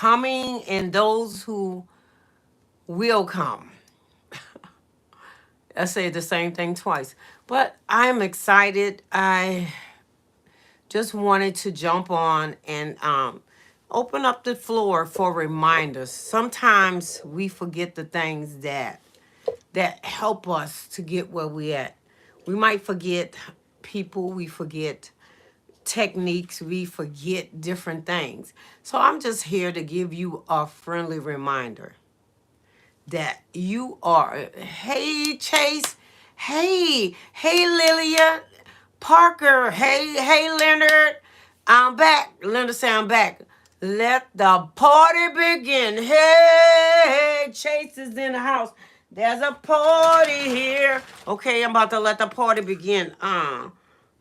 coming and those who will come. I say the same thing twice. But I'm excited. I just wanted to jump on and open up the floor for reminders. Sometimes we forget the things that help us to get where we at. We might forget people, we forget techniques, we forget different things. So I'm just here to give you a friendly reminder that you are. Hey, Chase. Hey, Lilia. Parker. Hey, Leonard. I'm back. Leonard say I'm back. Let the party begin. Hey, Chase is in the house. There's a party here. Okay, I'm about to let the party begin.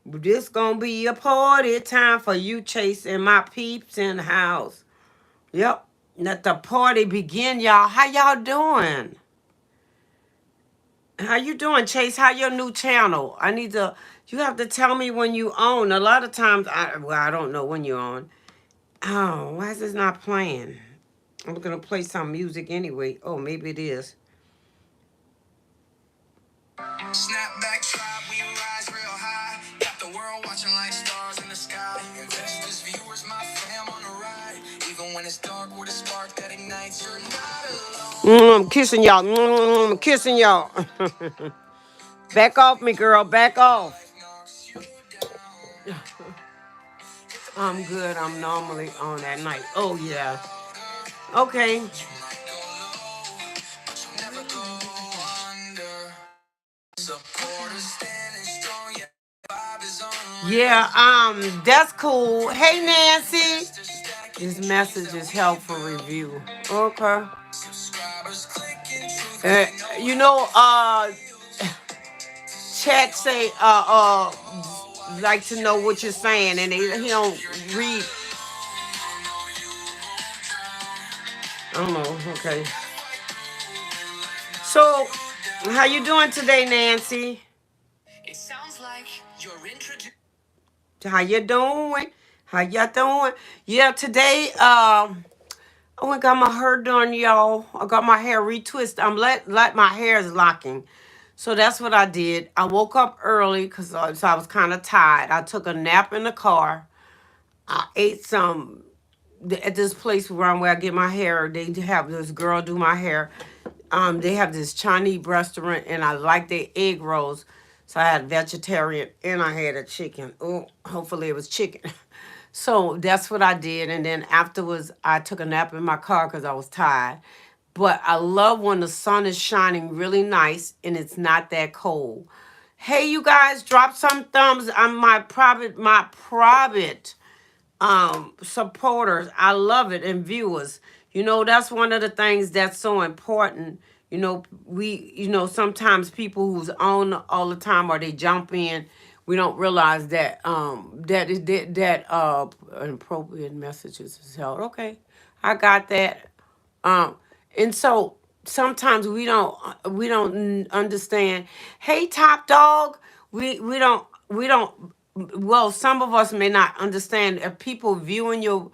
This gonna be a party time for you, Chase, and my peeps in the house. Yep. Let the party begin, y'all. How y'all doing? How you doing, Chase? How your new channel? You have to tell me when you own. A lot of times, I don't know when you're on. Oh, why is this not playing? I'm going to play some music anyway. Oh, maybe it is. Snapback tribe, we rise real high. Got the world watching like stars in the sky. Investors, viewers, my fam on the ride. Even when it's dark, with a spark that ignites, you're not alone. I'm kissing y'all. I'm kissing y'all. Back off me, girl. Back off. I'm good. I'm normally on at night. Oh, yeah. Okay. Yeah, that's cool. Hey, Nancy. This message is held for review. Okay. Uh, you know, chat say, like to know what you're saying, and he don't read. I don't know. Okay. So, how you doing today, Nancy? It sounds like you're introduced. How you doing? How y'all doing? Yeah, today, I went got my hair done, y'all. I got my hair retwisted. I'm let my hair is locking. So that's what I did. I woke up early because so I was kind of tired. I took a nap in the car. I ate some at this place where I get my hair. They have this girl do my hair. They have this Chinese restaurant, and I like their egg rolls. So I had vegetarian and I had a chicken. Oh, hopefully it was chicken. So that's what I did. And then afterwards, I took a nap in my car because I was tired. But I love when the sun is shining really nice and it's not that cold. Hey, you guys, drop some thumbs on my private supporters. I love it, and viewers. You know, that's one of the things that's so important. Sometimes people who's on all the time or they jump in, we don't realize that inappropriate messages is held. Okay, I got that. Um, and so sometimes we don't understand. Hey, top dog, we don't. Well, some of us may not understand if people viewing your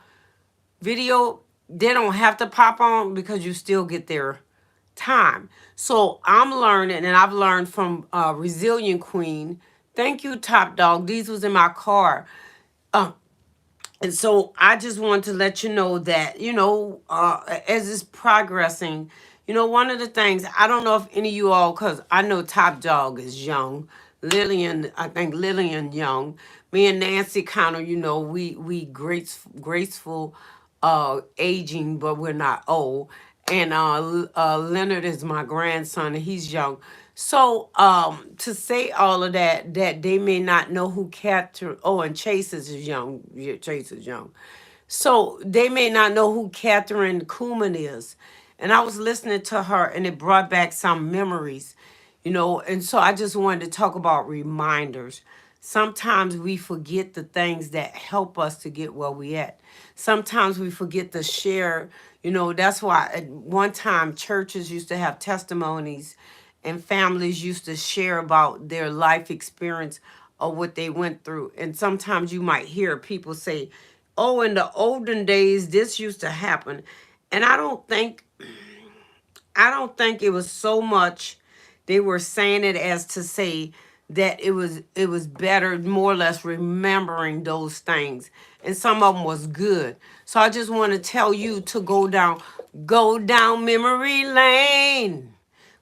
video, they don't have to pop on because you still get their time. So I'm learning, and I've learned from Resilient Queen. Thank you, top dog. These was in my car. Uh, and so I just want to let you know that, as it's progressing, one of the things, I don't know if any of you all, because I know Top Dog is young. I think Lillian young. Me and Nancy kind of, we graceful aging, but we're not old. And Leonard is my grandson, and he's young. So to say all of that they may not know who Catherine. Oh, and Chase is young. Yeah, Chase is young. So they may not know who Catherine Kuhlman is. And I was listening to her, and it brought back some memories, And so I just wanted to talk about reminders. Sometimes we forget the things that help us to get where we at. Sometimes we forget to share. That's why at one time churches used to have testimonies and families used to share about their life experience or what they went through. And sometimes you might hear people say, oh, in the olden days, this used to happen. And I don't think it was so much they were saying it as to say that it was better, more or less remembering those things. And some of them was good. So I just want to tell you to go down memory lane.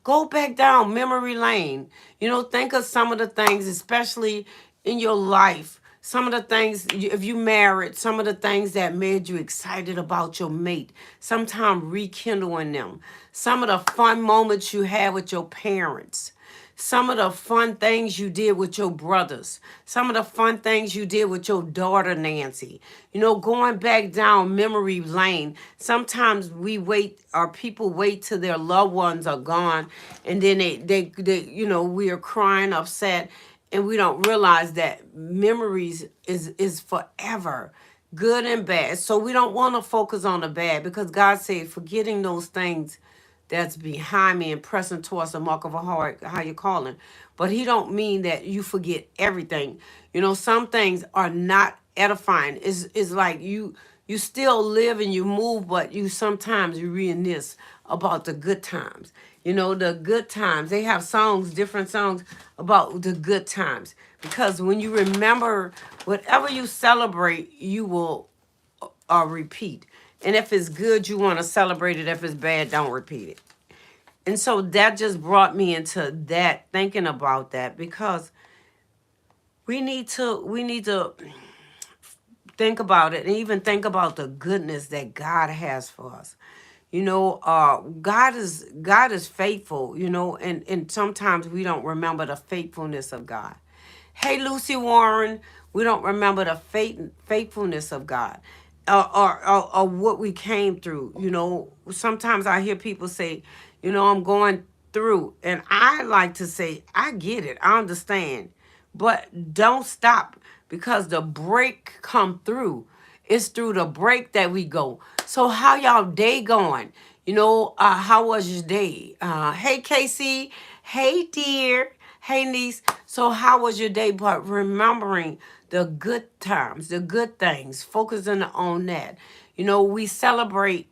Go back down memory lane. Think of some of the things, especially in your life. Some of the things, if you married, some of the things that made you excited about your mate. Sometime rekindling them. Some of the fun moments you had with your parents. Some of the fun things you did with your brothers. Some of the fun things you did with your daughter, Nancy. Going back down memory lane. Sometimes we wait, or people wait till their loved ones are gone, and then we are crying, upset, and we don't realize that memories is forever, good and bad. So we don't want to focus on the bad, because God said, forgetting those things that's behind me and pressing towards the mark of a heart, how you calling. But he don't mean that you forget everything. Some things are not edifying. It's like you still live and you move, but you sometimes you reminisce about the good times. The good times. They have songs, different songs about the good times. Because when you remember whatever you celebrate, you will repeat. And if it's good, you want to celebrate it. If it's bad, don't repeat it. And so that just brought me into that, thinking about that, because we need to think about it, and even think about the goodness that God has for us. God is faithful, and sometimes we don't remember the faithfulness of God. Hey, Lucy Warren, we don't remember the faithfulness of God, or what we came through. Sometimes I hear people say, I'm going through, and I like to say, I get it, I understand, but don't stop, because the break come through. It's through the break that we go. So how y'all day going? How was your day? Hey, Casey. Hey, dear. Hey, niece. So how was your day? But remembering the good times, the good things, focusing on that. We celebrate.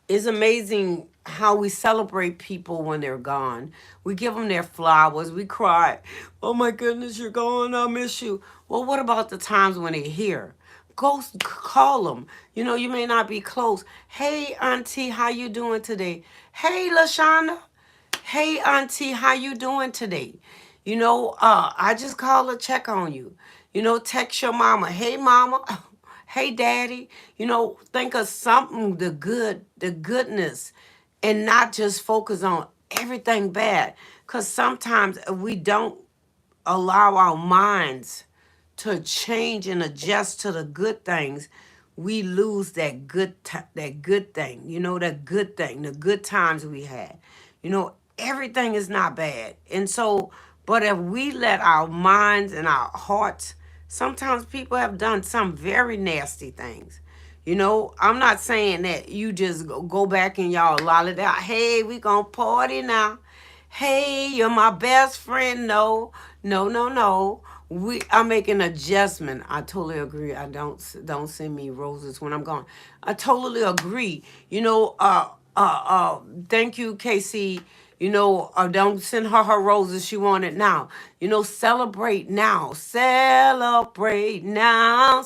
It's amazing how we celebrate people when they're gone. We give them their flowers. We cry. Oh my goodness, you're gone. I miss you. Well, what about the times when they're here? Go call them. You may not be close. Hey, Auntie, how you doing today? Hey, Lashana. Hey, Auntie, how you doing today? I just called to check on you. Text your mama. Hey, mama. Hey, daddy. Think of something, the goodness, and not just focus on everything bad. Because sometimes we don't allow our minds to change and adjust to the good things. We lose that good thing, that good thing, the good times we had. Everything is not bad. And so, but if we let our minds and our hearts, sometimes people have done some very nasty things. I'm not saying that you just go back and y'all lolly it out. Hey, we gonna party now. Hey, you're my best friend. No, no, no, no. I make an adjustment. I totally agree. I don't send me roses when I'm gone. I totally agree. Thank you, Casey. Don't send her roses. She want it now. Celebrate now. Celebrate now.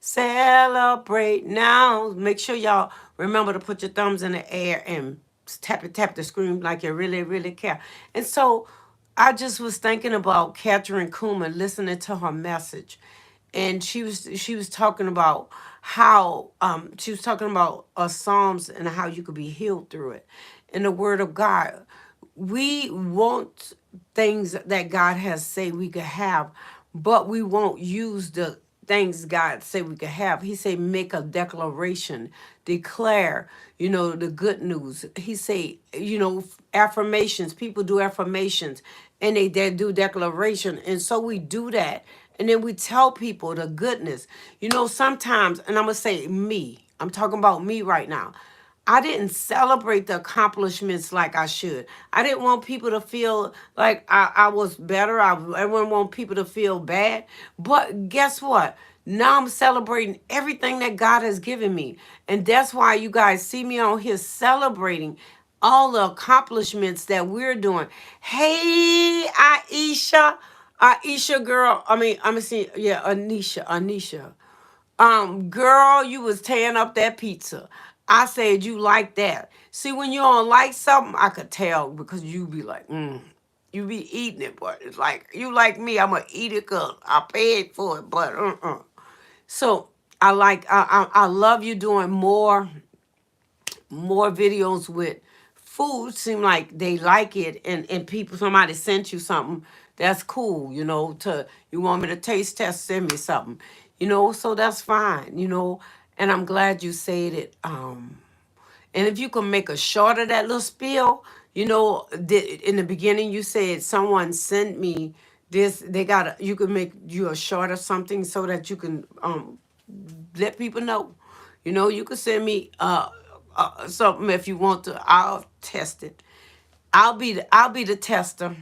Celebrate now. Make sure y'all remember to put your thumbs in the air and tap the screen like you really, really care. And so I just was thinking about Catherine Kuhlman, listening to her message. And she was talking about how she was talking about Psalms and how you could be healed through it. In the Word of God, we want things that God has say we could have, but we won't use the things God say we could have. He say make a declaration, declare, the good news. He say, affirmations. People do affirmations, and they do declaration, and so we do that, and then we tell people the goodness. Sometimes, and I'm gonna say me. I'm talking about me right now. I didn't celebrate the accomplishments like I should. I didn't want people to feel like I was better. I didn't want people to feel bad. But guess what? Now I'm celebrating everything that God has given me. And that's why you guys see me on here celebrating all the accomplishments that we're doing. Hey, Aisha. Aisha girl. I'm see, yeah, Anisha. Girl, you was tearing up that pizza. I said you like that. See, when you don't like something, I could tell because you be like, you be eating it, but it's like you like me. I'm gonna eat it cause I paid for it, but So I love you doing more videos with food. Seem like they like it, and people, somebody sent you something. That's cool, to you want me to taste test, send me something, so that's fine, and I'm glad you said it. And if you can make a short of that little spiel, in the beginning you said someone sent me this. You could make you a short of something so that you can let people know. You could send me something if you want to. I'll test it. I'll be the tester.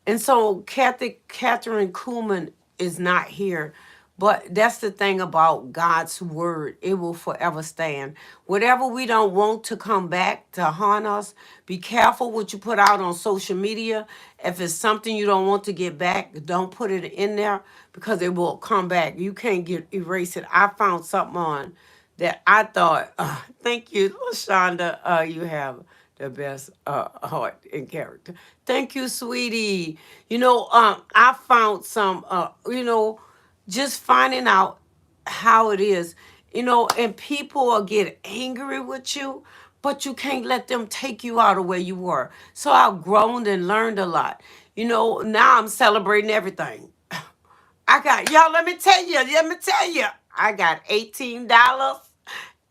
And so Catherine Kuhlman is not here. But that's the thing about God's word. It will forever stand. Whatever we don't want to come back to haunt us, be careful what you put out on social media. If it's something you don't want to get back, don't put it in there because it will come back. You can't erase it. I found something on that I thought, thank you, Shonda. You have the best heart and character. Thank you, sweetie. I found some, just finding out how it is, and people will get angry with you, but you can't let them take you out of where you were. So I've grown and learned a lot. Now I'm celebrating everything. Y'all, let me tell you, I got $18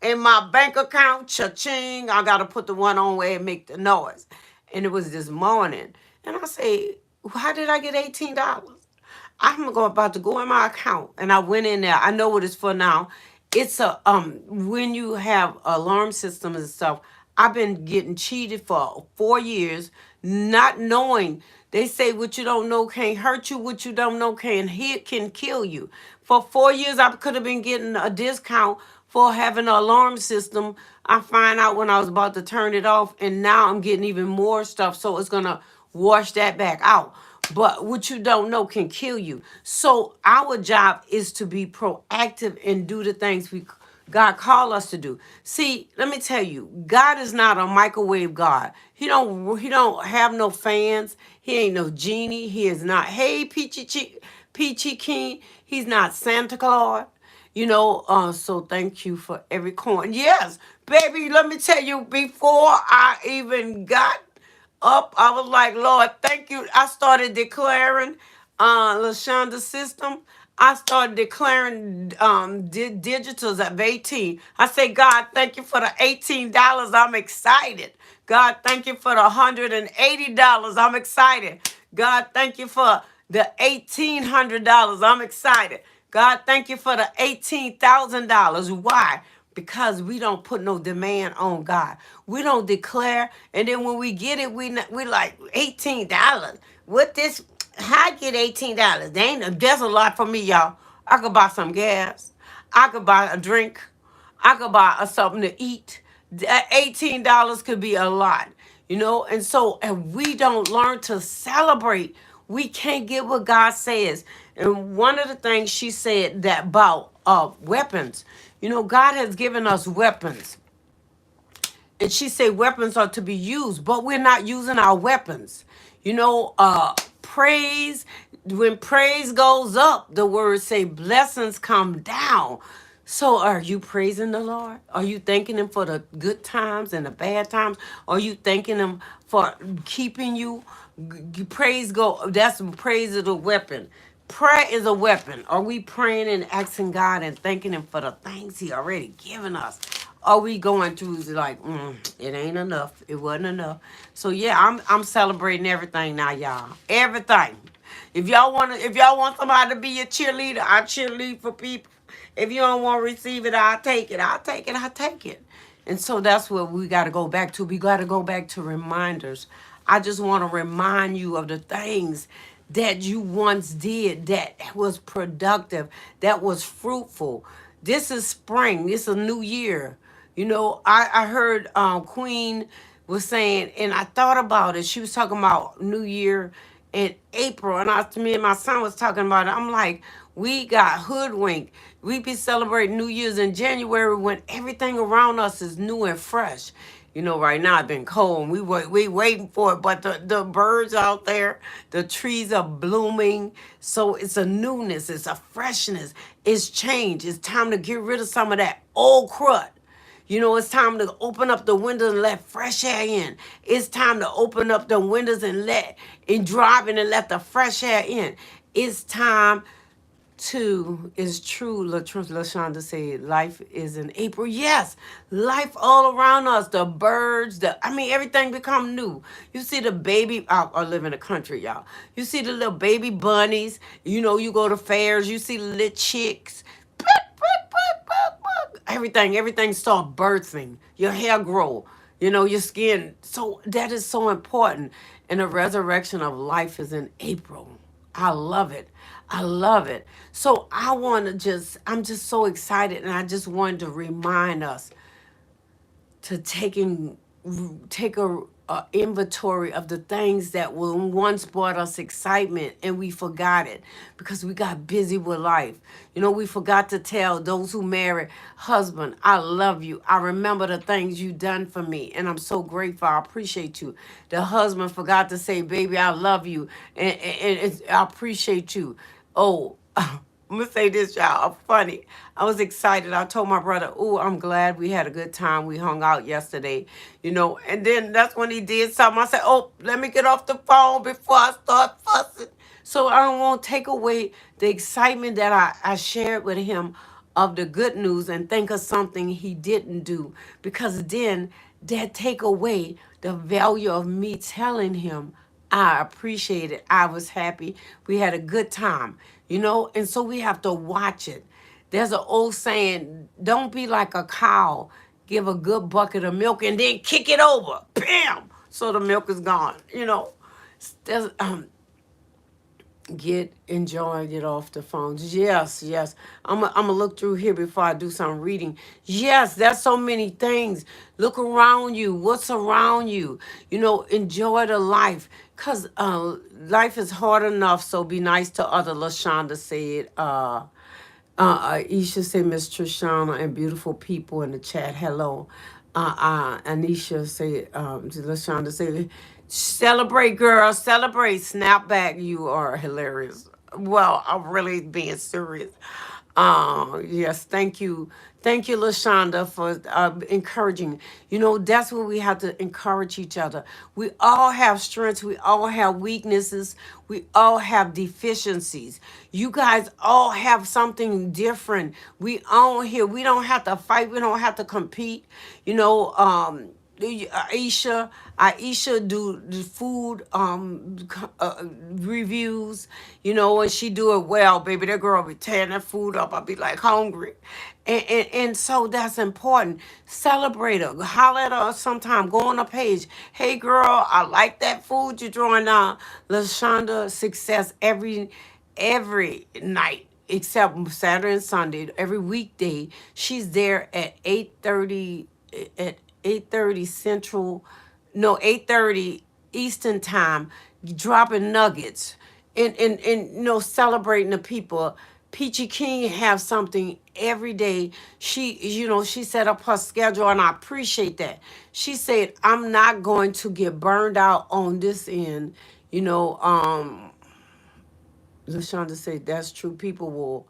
in my bank account. Cha-ching. I got to put the one on where it make the noise. And it was this morning. And I say, how did I get $18? About to go in my account. And I went in there. I know what it's for now. It's when you have alarm systems and stuff, I've been getting cheated for 4 years, not knowing. They say what you don't know can't hurt you, what you don't know can kill you. For 4 years, I could have been getting a discount for having an alarm system. I find out when I was about to turn it off, and now I'm getting even more stuff. So it's gonna wash that back out. But what you don't know can kill you. So our job is to be proactive and do the things God called us to do. See, let me tell you, God is not a microwave God. He don't have no fans. He ain't no genie. He is not, hey, Peachy King. He's not Santa Claus. So thank you for every coin. Yes, baby, let me tell you, before I even got up, I was like, Lord, thank you. I started declaring LaShonda's system. I started declaring digitals at 18. I say, God, thank you for the $18. I'm excited. God, thank you for the $180. I'm excited. God, thank you for the $1,800. I'm excited. God, thank you for the $18,000. Why? Because we don't put no demand on God. We don't declare, and then when we get it, we like $18. What this? How I get $18? That's a lot for me, y'all. I could buy some gas. I could buy a drink. I could buy something to eat. That $18 could be a lot, And so, if we don't learn to celebrate, we can't get what God says. And one of the things she said that about weapons, God has given us weapons. And she said weapons are to be used, but we're not using our weapons. Praise, when praise goes up, the words say blessings come down. So are you praising the Lord? Are you thanking him for the good times and the bad times? Are you thanking him for keeping you? That's praise is a weapon. Prayer is a weapon. Are we praying and asking God and thanking him for the things he already given us? Are we going through like, it ain't enough. It wasn't enough. So yeah, I'm celebrating everything now, y'all. Everything. If y'all want somebody to be your cheerleader, I cheerlead for people. If you don't want to receive it, I'll take it. I'll take it. I'll take it. And so that's what we got to go back to. We got to go back to reminders. I just want to remind you of the things that you once did that was productive, that was fruitful. This is spring. This is a new year. I heard Queen was saying, and I thought about it. She was talking about New Year in April, and me and my son was talking about it. I'm like, we got hoodwinked. We be celebrating New Year's in January when everything around us is new and fresh. Right now it's been cold and we waiting for it, but the birds out there, the trees are blooming. So it's a newness, it's a freshness, it's change. It's time to get rid of some of that old crud. It's time to open up the windows and let fresh air in. It's time to open up the windows and drive in and let the fresh air in. It's time to is true. LaShonda said, life is in April. Yes, life all around us. The birds, everything become new. You see the baby. I live in the country, y'all. You see the little baby bunnies. You go to fairs. You see the little chicks. Everything start birthing. Your hair grow. Your skin. So that is so important. And the resurrection of life is in April. I love it. I love it. So I'm just so excited, and I just wanted to remind us to take a inventory of the things that once brought us excitement, and we forgot it because we got busy with life. We forgot to tell those who marry, husband, I love you. I remember the things you done for me, and I'm so grateful. I appreciate you. The husband forgot to say, baby, I love you, and I appreciate you. Oh, I'm gonna say this, y'all. I'm funny. I was excited. I told my brother, "Oh, I'm glad we had a good time. We hung out yesterday, And then that's when he did something. I said, "Oh, let me get off the phone before I start fussing." So I don't want to take away the excitement that I shared with him of the good news and think of something he didn't do, because then that take away the value of me telling him I appreciate it. I was happy. We had a good time, and so we have to watch it. There's an old saying, don't be like a cow. Give a good bucket of milk and then kick it over. Bam! So the milk is gone, There's, get off the phone. Yes, yes. I'm gonna look through here before I do some reading. Yes, there's so many things. Look around you. What's around you? Enjoy the life, cause life is hard enough. So be nice to other. LaShonda said. Aisha say, Miss Trishana and beautiful people in the chat. Hello. Anisha say, LaShonda say, celebrate, girl, celebrate. Snap back. You are hilarious. Well, I'm really being serious. Yes, thank you. Thank you, LaShonda, for encouraging. That's what we have to encourage each other. We all have strengths. We all have weaknesses. We all have deficiencies. You guys all have something different. We all here. We don't have to fight. We don't have to compete. Aisha do the food reviews, and she do it well, baby. That girl be tearing that food up. I be like hungry. And so that's important. Celebrate her. Holler at her sometime. Go on a page. Hey girl, I like that food you're drawing on. LaShonda success every night except Saturday and Sunday. Every weekday, she's there at 8:30 at 8:30 Central, no 8:30 Eastern time, dropping nuggets and celebrating the people. Peachy King have something every day. She set up her schedule, and I appreciate that. She said, I'm not going to get burned out on this end. LaShonda said that's true. People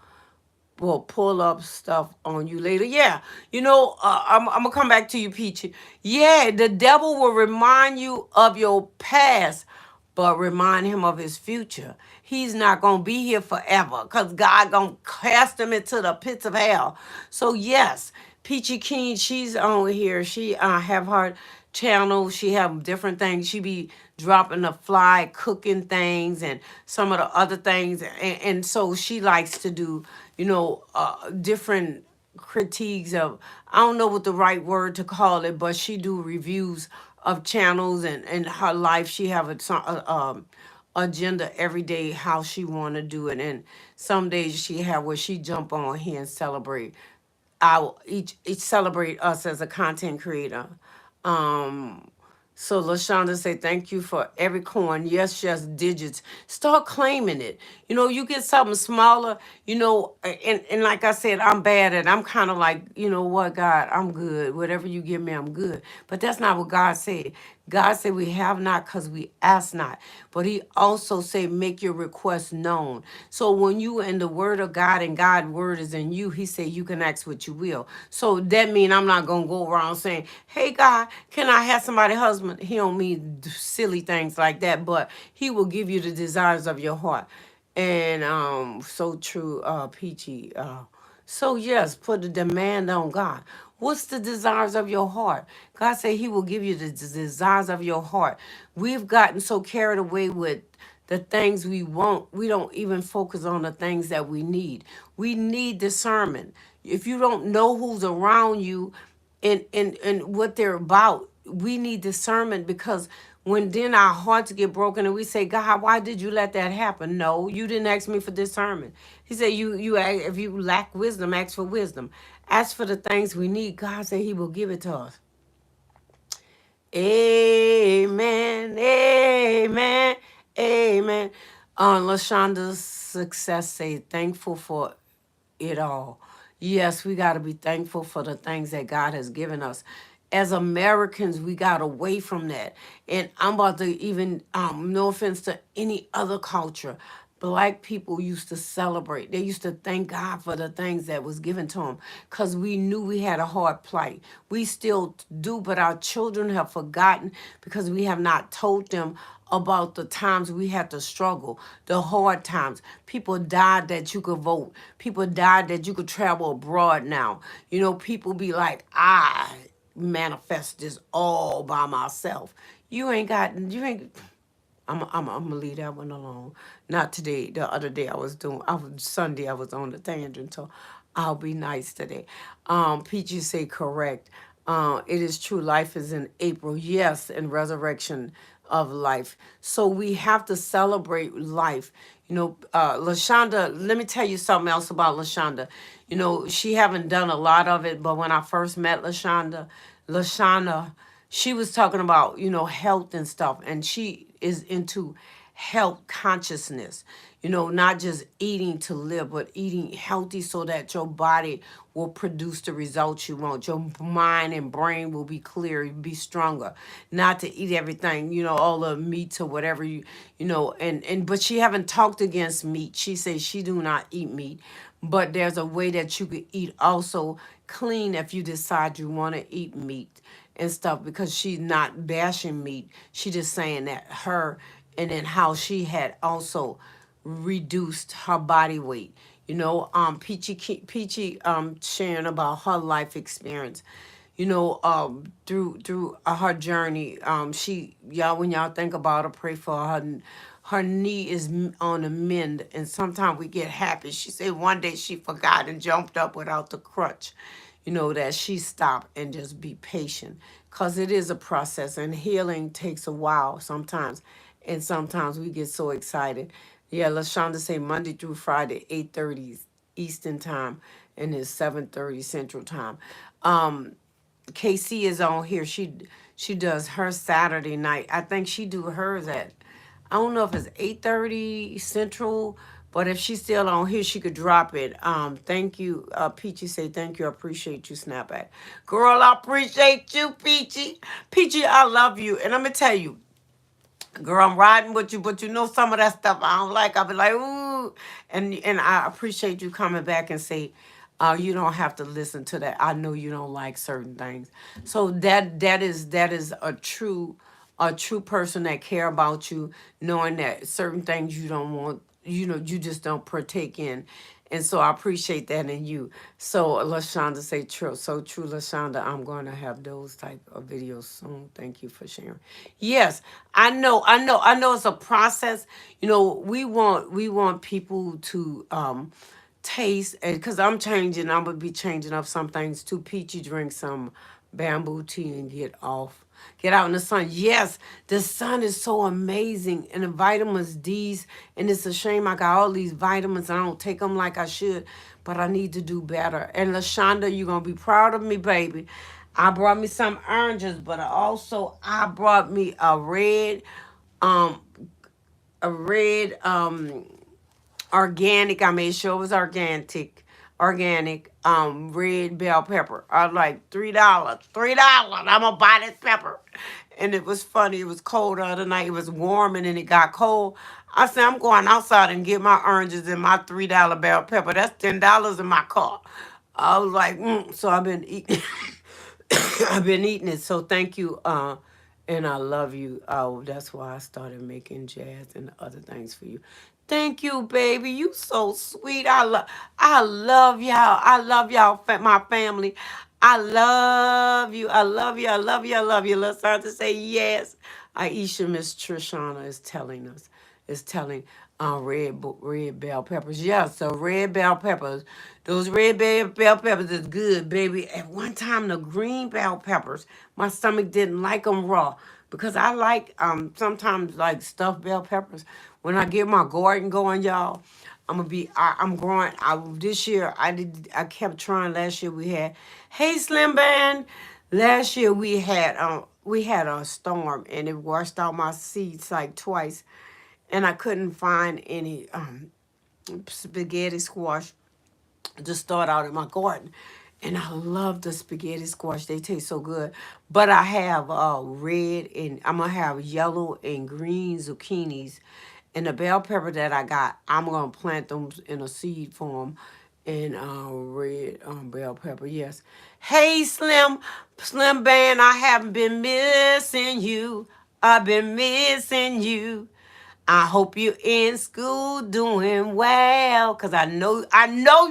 will pull up stuff on you later. Yeah, I'm gonna come back to you, Peachy. Yeah, the devil will remind you of your past, but remind him of his future. He's not gonna be here forever, because God gonna cast him into the pits of hell. So yes, Peachy King, she's on here. She have her channel. She have different things. She be dropping the fly, cooking things, and some of the other things. And so she likes to do, different critiques of, I don't know what the right word to call it, but she do reviews of channels and her life. She have agenda every day how she want to do it, and some days she have where she jump on here and celebrate our each celebrate us as a content creator. Um, so LaShonda say thank you for every coin. Yes, yes, digits. Start claiming it. You know, you get something smaller, and like I said, I'm bad at I'm kind of like, you know what, God, I'm good. Whatever you give me, I'm good. But that's not what God said. God said we have not because we ask not. But he also said make your request known. So when you in the word of God and God's word is in you, he said you can ask what you will. So that means I'm not gonna go around saying, hey God, can I have somebody husband? He don't mean silly things like that, but he will give you the desires of your heart. And so true, Peachy. So yes, put a demand on God. What's the desires of your heart? God said he will give you the desires of your heart. We've gotten so carried away with the things we want. We don't even focus on the things that we need. We need discernment. If you don't know who's around you and what they're about, we need discernment, because when then our hearts get broken and we say, God, why did you let that happen? No, you didn't ask me for discernment. He said, if you lack wisdom, ask for wisdom. Ask for the things we need. God said he will give it to us. Amen. Amen. Amen. LaShonda's success say thankful for it all. Yes, we got to be thankful for the things that God has given us. As Americans, we got away from that. And I'm about to even, no offense to any other culture, Black people used to celebrate. They used to thank God for the things that was given to them because we knew we had a hard plight. We still do, but our children have forgotten because we have not told them about the times we had to struggle, the hard times. People died that you could vote. People died that you could travel abroad now. You know, people be like, I manifest this all by myself. You ain't. I'm gonna leave that one alone. Not today. The other day Sunday I was on the tangent, so I'll be nice today. Peachy say correct. It is true. Life is in April. Yes, and resurrection of life. So we have to celebrate life. You know, Lashonda. Let me tell you something else about Lashonda. You know, she haven't done a lot of it, but when I first met Lashonda, she was talking about, health and stuff, and she is into health consciousness, not just eating to live, but eating healthy so that your body will produce the results you want. Your mind and brain will be clear, be stronger. Not to eat everything, all the meats or whatever and but she haven't talked against meat. She says she do not eat meat, but there's a way that you could eat also clean if you decide you want to eat meat and stuff, because she's not bashing meat. She just saying that her, and then how she had also reduced her body weight. Peachy sharing about her life experience. Through her journey. She y'all when y'all think about her, pray for her. Her knee is on a mend, and sometimes we get happy. She said one day she forgot and jumped up without the crutch. That she stop and just be patient, because it is a process and healing takes a while sometimes, and sometimes we get so excited. Yeah, LaShonda say Monday through Friday 8:30 Eastern time, and it's 7:30 Central time. KC is on here. She does her Saturday night. I think she do hers at, I don't know if it's 8:30 Central, but if she's still on here, she could drop it. Thank you, Peachy say thank you. I appreciate you, Snapback. Girl, I appreciate you, Peachy. Peachy, I love you. And I'm gonna tell you, girl, I'm riding with you, but some of that stuff I don't like. I'll be like, ooh. And I appreciate you coming back and say, you don't have to listen to that. I know you don't like certain things. So that is a true person that care about you, knowing that certain things you don't want, you just don't partake in. And so I appreciate that in you. So LaShonda say true. So true, LaShonda. I'm going to have those type of videos soon. Thank you for sharing. Yes, I know it's a process. We want people to taste, and because I'm gonna be changing up some things too. Peachy, drink some bamboo tea and get off. Get out in the sun. Yes, the sun is so amazing, and the vitamins D's. And it's a shame I got all these vitamins and I don't take them like I should, but I need to do better. And Lashonda, you're gonna be proud of me, baby. I brought me some oranges, but I brought me um, a red organic. I made sure it was organic, red bell pepper. I was like $3. $3. I'm gonna buy this pepper. And it was funny. It was cold the other night. It was warm and then it got cold. I said, I'm going outside and get my oranges and my $3 bell pepper. That's $10 in my car. I was like, so I've been eating. I've been eating it. So thank you. And I love you. Oh, that's why I started making jazz and other things for you. Thank you, baby. You so sweet. I love y'all. I love y'all, my family. I love you. I love you. I love you. I love you. Let's start to say yes. Aisha, Miss Trishana is telling us, is telling red bell peppers. Yeah, so red bell peppers. Those bell peppers is good, baby. At one time, the green bell peppers, my stomach didn't like them raw because I like sometimes like stuffed bell peppers. When I get my garden going, y'all, I'm growing. This year I kept trying. Last year we had, hey Slim Band. Last year we had a storm and it washed out my seeds like twice, and I couldn't find any spaghetti squash to start out in my garden. And I love the spaghetti squash. They taste so good. But I have red and I'm gonna have yellow and green zucchinis. And the bell pepper that I got, I'm gonna plant them in a seed form in red bell pepper. Yes. Hey Slim Band, I haven't been missing you. I've been missing you. I hope you're in school doing well. Cause I know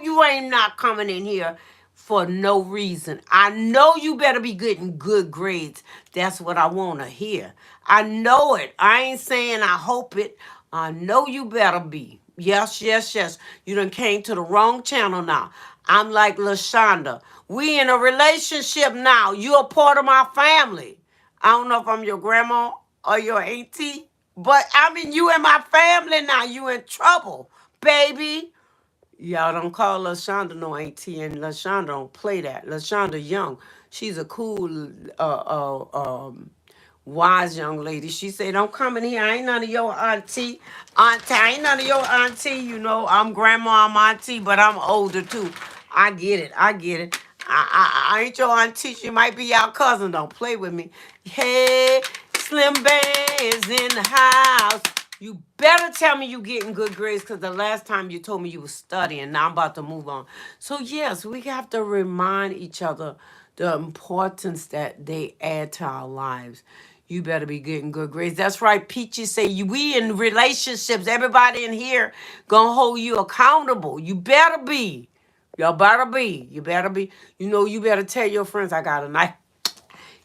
you ain't not coming in here for no reason. I know you better be getting good grades. That's what I wanna hear. I know it. I ain't saying I hope it. I know you better be. Yes, yes, yes. You done came to the wrong channel now. I'm like LaShonda. We in a relationship now. You're a part of my family. I don't know if I'm your grandma or your auntie, but I mean, you in my family now. You in trouble, baby. Y'all don't call LaShonda no auntie, and LaShonda don't play that. LaShonda Young, she's a cool, wise young lady. She said, "Don't come in here. I ain't none of your auntie. Auntie, I ain't none of your auntie. You know, I'm grandma, I'm auntie, but I'm older too. I get it. I get it. I ain't your auntie. She might be your cousin. Don't play with me. Hey, Slim Band is in the house. You better tell me you getting good grades because the last time you told me you was studying. Now I'm about to move on. So yes, we have to remind each other the importance that they add to our lives. You better be getting good grades. That's right, Peachy say we in relationships. Everybody in here gonna hold you accountable. You better be. Y'all better be. You better be. You know, you better tell your friends I got a knife.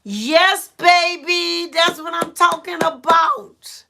Yes, baby. That's what I'm talking about.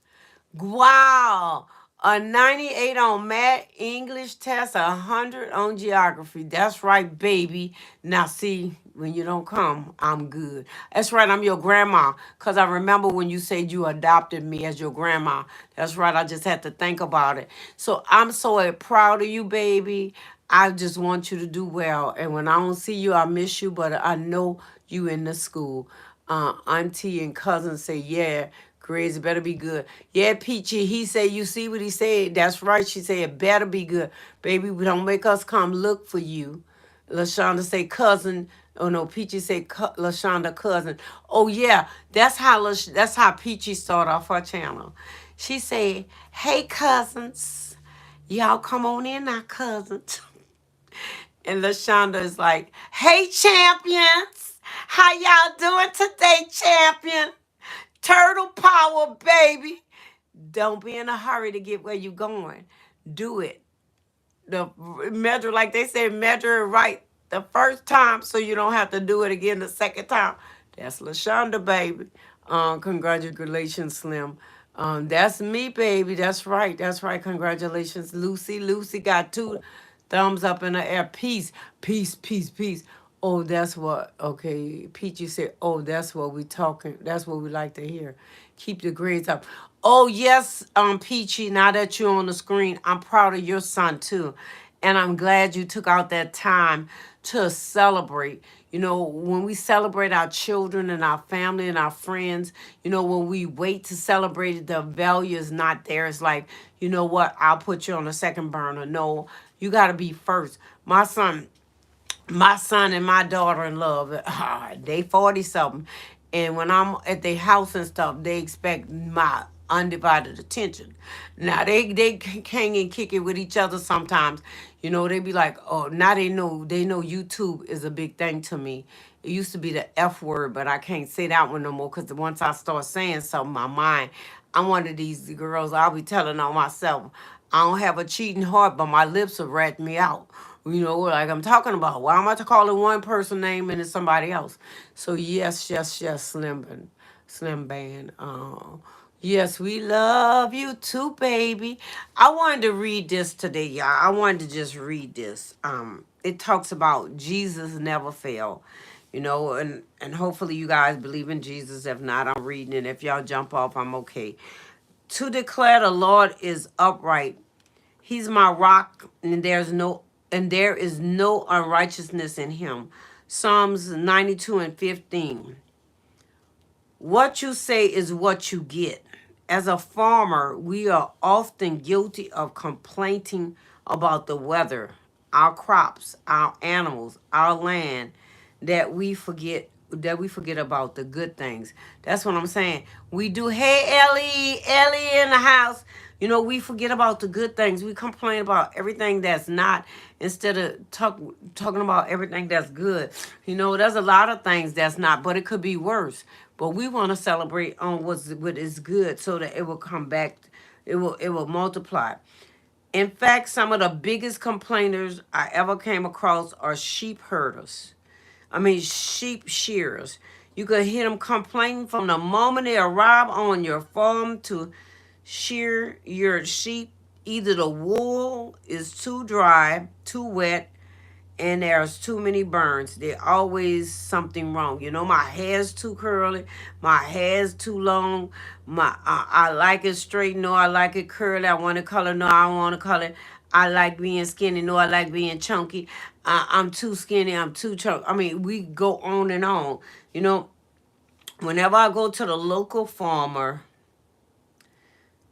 Wow. A 98 on math, English test, 100 on geography. That's right, baby. Now, see, when you don't come, I'm good. That's right, I'm your grandma. Because I remember when you said you adopted me as your grandma. That's right, I just had to think about it. So I'm so proud of you, baby. I just want you to do well. And when I don't see you, I miss you, but I know you in the school. Auntie and cousin say, yeah, grades better be good. Yeah, Peachy, he said, you see what he said? That's right. She said, it better be good. Baby, we don't make us come look for you. LaShonda say cousin. Oh no, Peachy say LaShonda cousin. Oh yeah, that's how Peachy started off her channel. She said, hey cousins, y'all come on in now, cousins. And LaShonda is like, hey champions, how y'all doing today, champion? Turtle power, baby. Don't be in a hurry to get where you going. Do it. The measure, like they say, measure it right the first time so you don't have to do it again the second time. That's LaShonda, baby. Congratulations, Slim. That's me, baby. That's right. That's right. Congratulations, Lucy. Lucy got Thumbs up in the air. Peace, peace, peace, peace. Oh, that's what. Okay, Peachy said. Oh, that's what we talking. That's what we like to hear. Keep the grades up. Oh yes, Peachy. Now that you're on the screen, I'm proud of your son too, and I'm glad you took out that time to celebrate. You know, when we celebrate our children and our family and our friends, you know, when we wait to celebrate it, the value is not there. It's like, you know what? I'll put you on the second burner. No, you got to be first. My son and my daughter in love, they 40 something, and when I'm at their house and stuff, they expect my undivided attention. Now they hang and kick it with each other sometimes. You know, they be like, oh, now they know YouTube is a big thing to me. It used to be the F word, but I can't say that one no more because once I start saying something, my mind, I'm one of these girls. I'll be telling on myself, I don't have a cheating heart, but my lips will rat me out. You know, like I'm talking about. Why am I calling one person name and it's somebody else? So yes, yes, yes, Slim Band. Yes, we love you too, baby. I wanted to read this today, y'all. I wanted to just read this. It talks about Jesus never fail. You know, and hopefully you guys believe in Jesus. If not, I'm reading it. If y'all jump off, I'm okay. To declare the Lord is upright. He's my rock, and there is no unrighteousness in him. Psalms 92 and 15. What you say is what you get. As a farmer, we are often guilty of complaining about the weather, our crops, our animals, our land, that we forget about the good things. That's what I'm saying. We do, hey Ellie in the house. You know, we forget about the good things. We complain about everything that's not instead of talking about everything that's good. You know, there's a lot of things that's not, but it could be worse. But we want to celebrate on what is good so that it will come back. It will multiply. In fact, some of the biggest complainers I ever came across are sheep herders. I mean, sheep shearers. You could hear them complaining from the moment they arrive on your farm to shear your sheep. Either the wool is too dry, too wet, and there's too many burns. There's always something wrong. You know, my hair's too curly, my hair's too long. I like it straight. No, I like it curly. I want to color. No, I don't want to color. I like being skinny. No, I like being chunky. I'm too skinny. I'm too chunky. I mean, we go on and on. You know, whenever I go to the local farmer,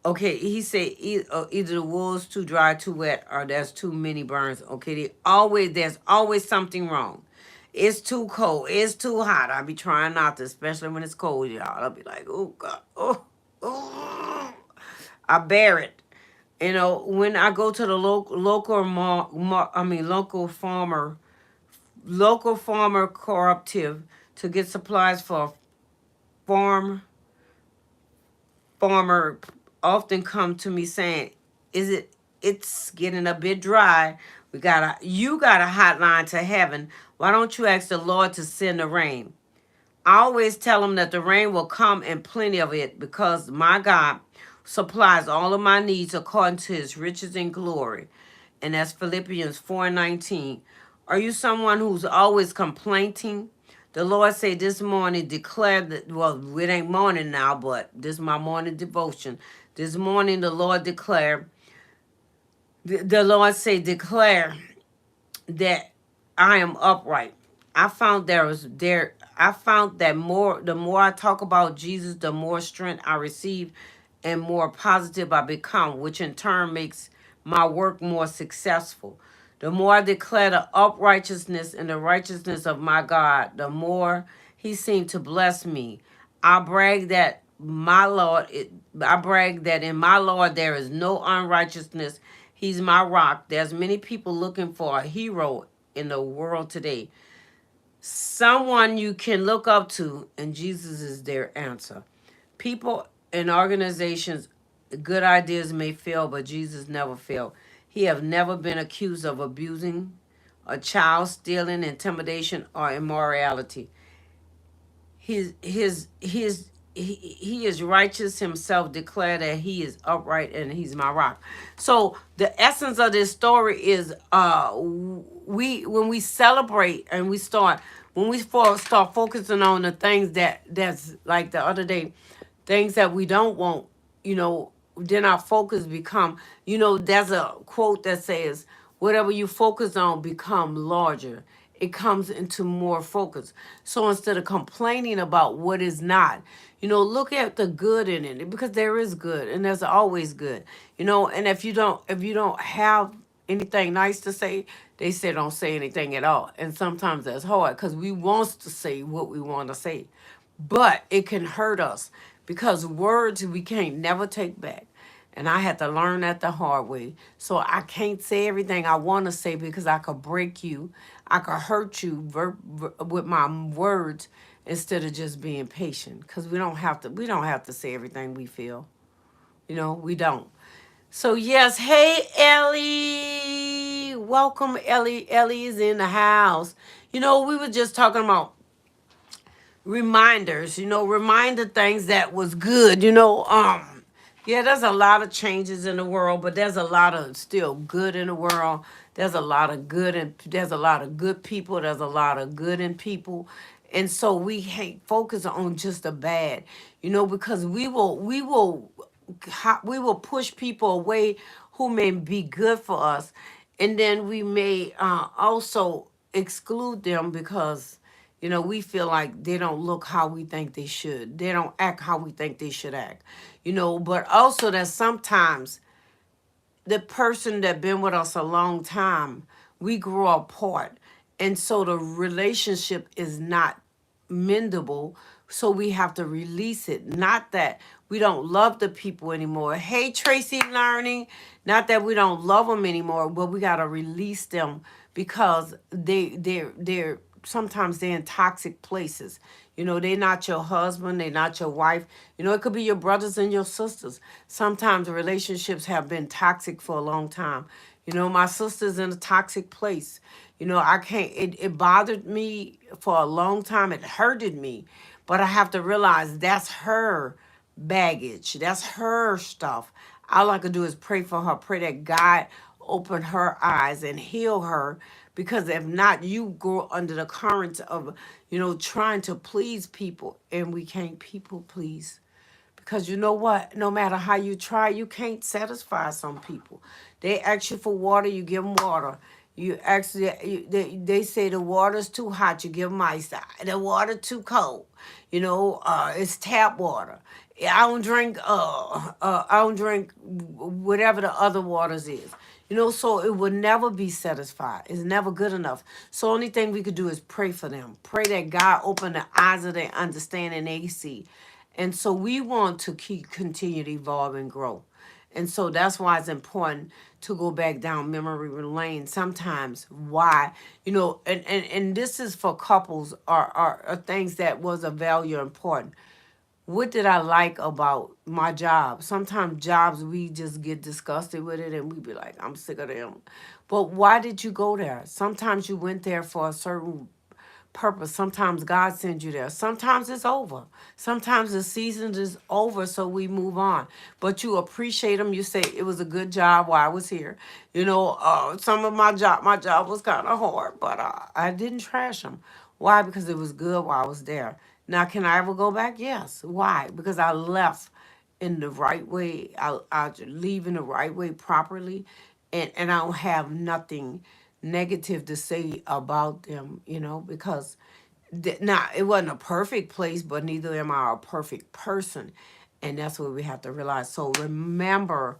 okay, he said either the wool's too dry, too wet, or there's too many burns. Okay, there's always something wrong. It's too cold. It's too hot. I be trying not to, especially when it's cold, y'all. I'll be like, oh God, oh. I bear it. You know, when I go to the local farmer cooperative to get supplies for farm farmer often come to me saying, "Is it's getting a bit dry. You got a hotline to heaven. Why don't you ask the Lord to send the rain?" I always tell them that the rain will come and plenty of it because my God supplies all of my needs according to his riches and glory. And that's Philippians 4:19. Are you someone who's always complaining? The Lord said this morning, declare that, well, it ain't morning now, but this is my morning devotion. This morning, the Lord declared, the Lord say, declare that I am upright. I found that the more I talk about Jesus, the more strength I receive and more positive I become, which in turn makes my work more successful. The more I declare the uprightness and the righteousness of my God, the more he seemed to bless me. I brag that I brag that in my Lord there is no unrighteousness. He's my rock. There's many people looking for a hero in the world today. Someone you can look up to, and Jesus is their answer. People and organizations, good ideas may fail, but Jesus never failed. He have never been accused of abusing a child, stealing, intimidation, or immorality. His he is righteous himself, declare that he is upright and he's my rock. So the essence of this story is we when we celebrate and we start when we start focusing on the things that's like the other day, things that we don't want, you know, then our focus become, you know, there's a quote that says, whatever you focus on become larger. It comes into more focus. So instead of complaining about what is not, you know, look at the good in it because there is good and there's always good. You know, and if you don't have anything nice to say, they say don't say anything at all. And sometimes that's hard because we want to say what we want to say, but it can hurt us because words we can't never take back. And I had to learn that the hard way. So I can't say everything I want to say because I could break you. I could hurt you with my words instead of just being patient. Because we don't have to say everything we feel. You know, we don't. So yes, hey Ellie. Welcome, Ellie. Ellie is in the house. You know, we were just talking about reminders, you know, reminder things that was good, you know. Yeah, there's a lot of changes in the world, but there's a lot of still good in the world. There's a lot of good and there's a lot of good people. There's a lot of good in people. And so we hate focus on just the bad, you know, because we will push people away who may be good for us, and then we may also exclude them because you know we feel like they don't look how we think they should, they don't act how we think they should act, you know. But also that sometimes the person that been with us a long time, we grow apart, and so the relationship is not mendable. So we have to release it. Not that we don't love the people anymore. Hey, Tracy Learning. Not that we don't love them anymore, but we got to release them because they're sometimes they're in toxic places. You know, they're not your husband, they're not your wife. You know, it could be your brothers and your sisters. Sometimes relationships have been toxic for a long time. You know, my sister's in a toxic place. You know, I can't, it bothered me for a long time. It hurted me. But I have to realize that's her baggage. That's her stuff. All I could do is pray for her, pray that God open her eyes and heal her. Because if not, you go under the current of, you know, trying to please people, and we can't people please. Because you know what? No matter how you try, you can't satisfy some people. They ask you for water, you give them water. You actually, they say the water's too hot, you give them ice. The water too cold. You know, it's tap water. I don't drink whatever the other waters is. You know, so it will never be satisfied. It's never good enough. So only thing we could do is pray for them. Pray that God open the eyes of their understanding they see. And so we want to continue to evolve and grow. And so that's why it's important to go back down memory lane sometimes. Why? You know, and this is for couples or things that was of value important. What did I like about my job? Sometimes jobs we just get disgusted with it and we be like, I'm sick of them. But why did you go there? Sometimes you went there for a certain purpose. Sometimes God sends you there. Sometimes it's over. Sometimes the season is over, so we move on. But you appreciate them. You say it was a good job while I was here. You know, some of my job was kind of hard, but I didn't trash them. Why? Because it was good while I was there. Now, can I ever go back? Yes. Why? Because I left in the right way. I leave in the right way properly, and I don't have nothing negative to say about them, you know, because now it wasn't a perfect place, but neither am I a perfect person, and that's what we have to realize. So remember,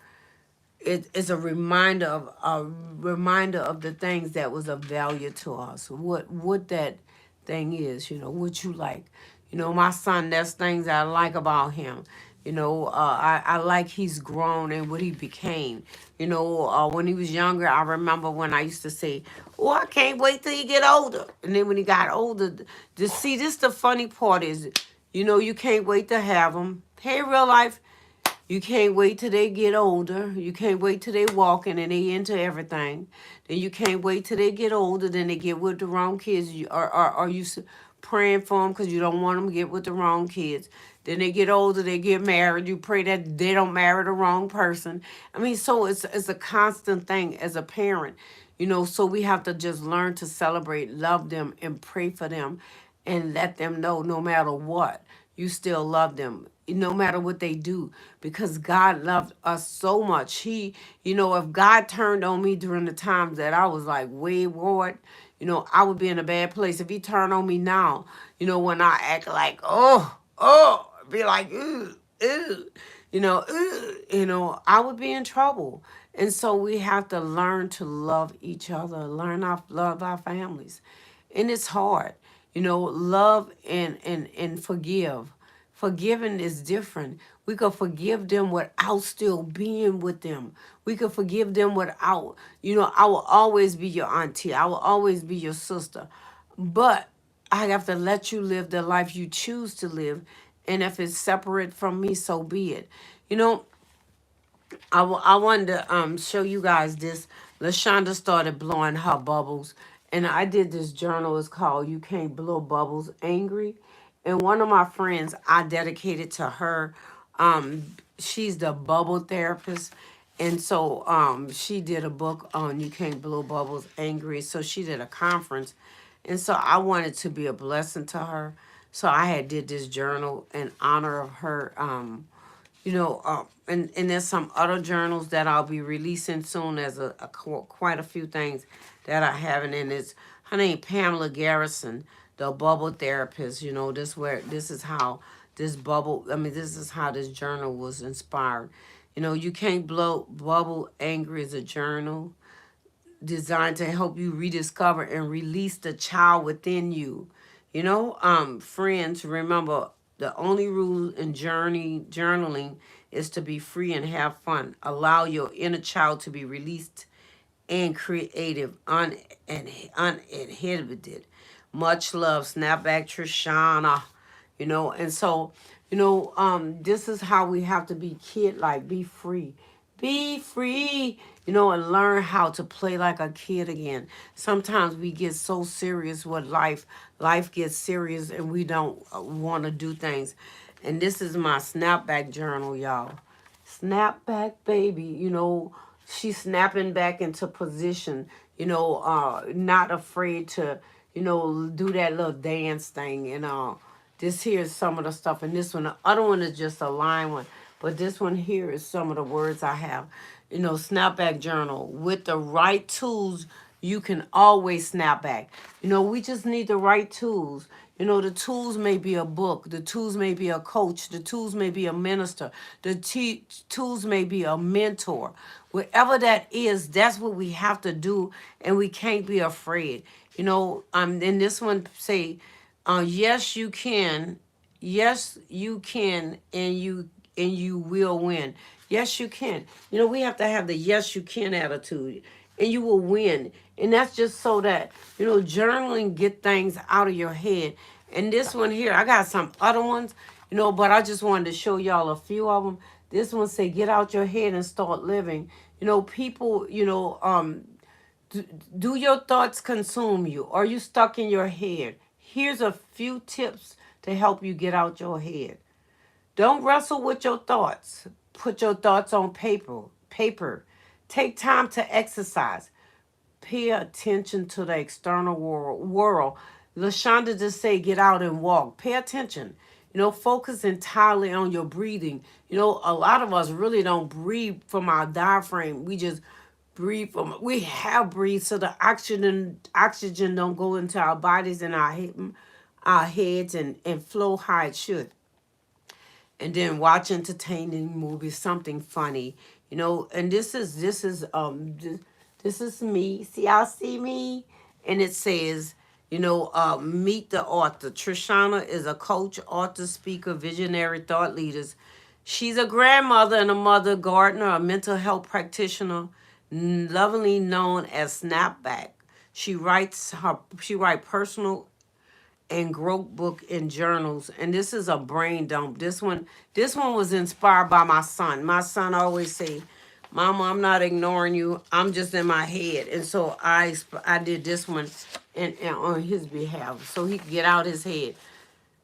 it is a reminder of the things that was of value to us. What that thing is, you know, what you like. You know, my son, there's things I like about him. You know, I like he's grown and what he became. You know, when he was younger, I remember when I used to say, "Oh, I can't wait till he get older." And then when he got older, just see, this the funny part is, you know, you can't wait to have him. Hey, real life. You can't wait till they get older. You can't wait till they walking and they into everything. Then you can't wait till they get older. Then they get with the wrong kids. Or you praying for them because you don't want them to get with the wrong kids. Then they get older, they get married. You pray that they don't marry the wrong person. I mean, so it's a constant thing as a parent, so we have to just learn to celebrate, love them, and pray for them, and let them know no matter what, you still love them, no matter what they do, because God loved us so much. If God turned on me during the times that I was like wayward, I would be in a bad place. If he turned on me now, when I act like, be like, ooh, I would be in trouble. And so we have to learn to love each other, love our families. And it's hard, love and forgive. Forgiving is different. We could forgive them without still being with them. We could forgive them without, I will always be your auntie. I will always be your sister. But I have to let you live the life you choose to live. And if it's separate from me, so be it. You know, I wanted to show you guys this. LaShonda started blowing her bubbles, and I did this journal. It's called "You Can't Blow Bubbles Angry," and one of my friends I dedicated to her. She's the bubble therapist, and so she did a book on "You Can't Blow Bubbles Angry." So she did a conference, and so I wanted to be a blessing to her. So I had did this journal in honor of her. And there's some other journals that I'll be releasing soon as quite a few things that I haven't. And it's her name Pamela Garrison, the bubble therapist. This is how this is how this journal was inspired. You can't blow bubble angry is a journal designed to help you rediscover and release the child within you. Friends, remember the only rule in journaling is to be free and have fun. Allow your inner child to be released and creative, uninhibited. Much love, Snapback Trishana. And so, this is how we have to be kid-like, be free. Be free, and learn how to play like a kid again. Sometimes we get so serious with life. Life gets serious and we don't want to do things. And this is my snapback journal, y'all. Snapback, baby. She's snapping back into position, not afraid to, do that little dance thing. And this here is some of the stuff. And this one, the other one is just a line one. But this one here is some of the words I have. Snapback journal. With the right tools, you can always snap back. We just need the right tools. The tools may be a book. The tools may be a coach. The tools may be a minister. The tools may be a mentor. Whatever that is, that's what we have to do, and we can't be afraid. And this one say, yes, you can. Yes, you can, and you will win. Yes, you can. We have to have the yes, you can attitude, and you will win. And that's just so that, journaling get things out of your head. And this one here, I got some other ones, but I just wanted to show y'all a few of them. This one say, get out your head and start living. People, do your thoughts consume you? Are you stuck in your head? Here's a few tips to help you get out your head. Don't wrestle with your thoughts. Put your thoughts on paper. Take time to exercise. Pay attention to the external world. LaShonda just say, get out and walk. Pay attention. Focus entirely on your breathing. A lot of us really don't breathe from our diaphragm. We just we have breathed so the oxygen don't go into our bodies and our heads and flow how it should. And then watch entertaining movies, something funny, and this is me. See, y'all see me? And it says, meet the author. Trishana is a coach, author, speaker, visionary, thought leaders. She's a grandmother and a mother, gardener, a mental health practitioner, lovingly known as Snapback. She write personal and growth book and journals. And this is a brain dump. This one was inspired by my son. My son always say, Mama, I'm not ignoring you. I'm just in my head. And so I did this one. and on his behalf so he can get out his head.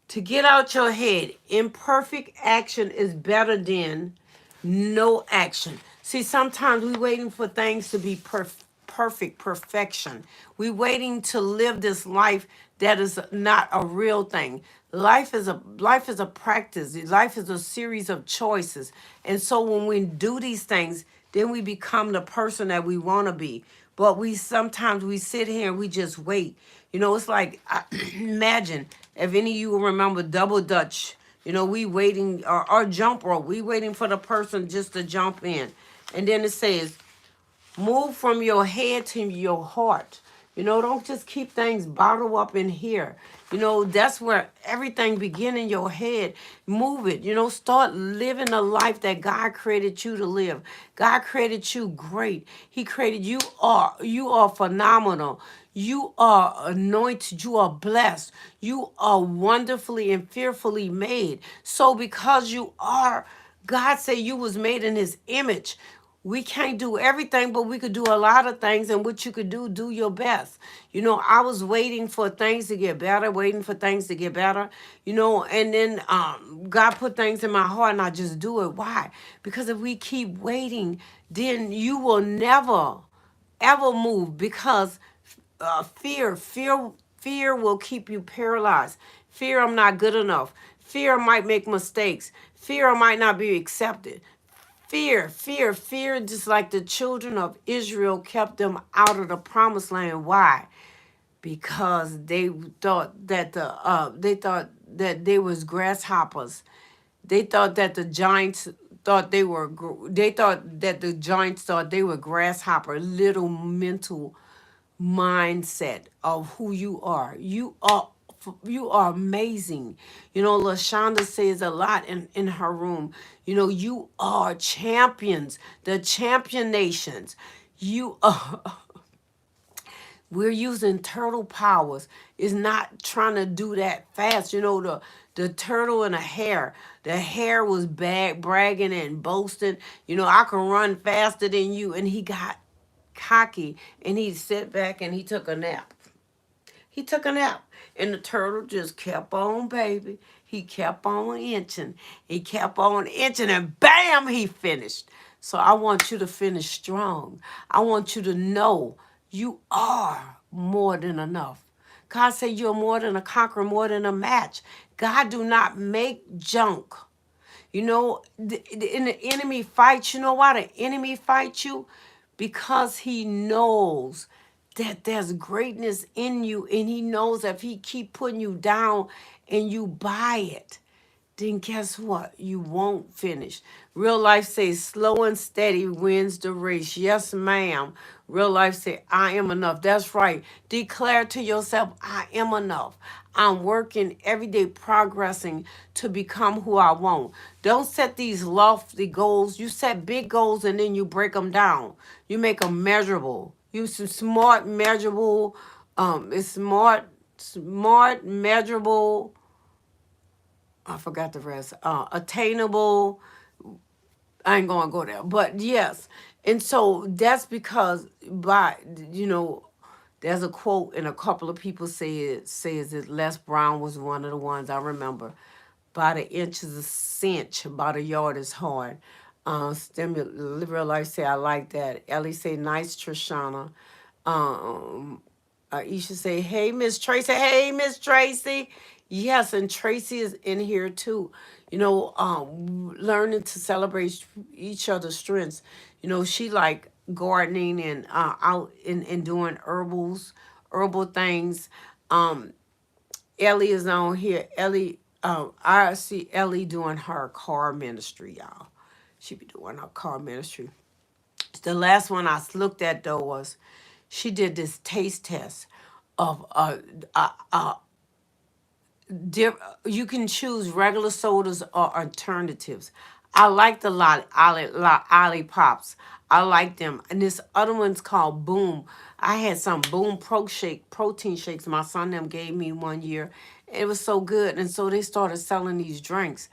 To get out your head, imperfect action is better than no action. See, sometimes we waiting for things to be perfect, perfection. We waiting to live this life that is not a real thing. Life is a practice. Life is a series of choices. And so when we do these things, then we become the person that we want to be. But we sometimes we sit here and we just wait. It's like imagine if any of you remember double dutch. We waiting or jump rope. We waiting for the person just to jump in, and then it says move from your head to your heart. Don't just keep things bottled up in here. That's where everything begin in your head. Move it. Start living the life that God created you to live. God created you great. He created you are phenomenal. You are anointed. You are blessed. You are wonderfully and fearfully made. So because you are, God said you was made in his image. We can't do everything, but we could do a lot of things. And what you could do your best. I was waiting for things to get better, waiting for things to get better, and then God put things in my heart and I just do it. Why? Because if we keep waiting, then you will never, ever move because fear will keep you paralyzed. Fear I'm not good enough. Fear I might make mistakes. Fear I might not be accepted. Fear, just like the children of Israel kept them out of the promised land. Why? Because they thought that they was grasshoppers. They thought that the giants thought they were. They thought that the giants thought they were grasshopper. Little mental mindset of who you are. You are amazing. LaShonda says a lot in her room. You are champions, the champion nations. You are. We're using turtle powers. It's not trying to do that fast. The turtle and the hare. The hare was bragging and boasting. I can run faster than you. And he got cocky and he sat back and he took a nap. He took a nap. And the turtle just kept on, baby. He kept on inching. He kept on inching and bam, he finished. So I want you to finish strong. I want you to know you are more than enough. God said you're more than a conqueror, more than a match. God do not make junk. And the enemy fights. You know why the enemy fights you? Because he knows that there's greatness in you, and he knows if he keep putting you down and you buy it, then guess what? You won't finish. Real life says slow and steady wins the race. Yes, ma'am. Real life say, I am enough. That's right. Declare to yourself, I am enough. I'm working every day, progressing to become who I want. Don't set these lofty goals. You set big goals and then you break them down. You make them measurable. Use some smart, measurable, it's smart, measurable, I forgot the rest. Attainable. I ain't gonna go there, but yes. And so that's because by there's a quote and a couple of people says that Les Brown was one of the ones I remember. By the inch is a cinch, by the yard is hard. Real life say I like that. Ellie say nice Trishana. Um, Aisha say, hey, Miss Tracy. Hey, Miss Tracy. Yes, and Tracy is in here too. Learning to celebrate each other's strengths. She like gardening and out and doing herbal things. Um, Ellie is on here. Ellie, I see Ellie doing her car ministry, y'all. She be doing her car ministry. The last one I looked at though was she did this taste test of you can choose regular sodas or alternatives. I like the Pops. I like them. And this other one's called Boom. I had some Boom protein shakes. My son them gave me one year. It was so good. And so they started selling these drinks.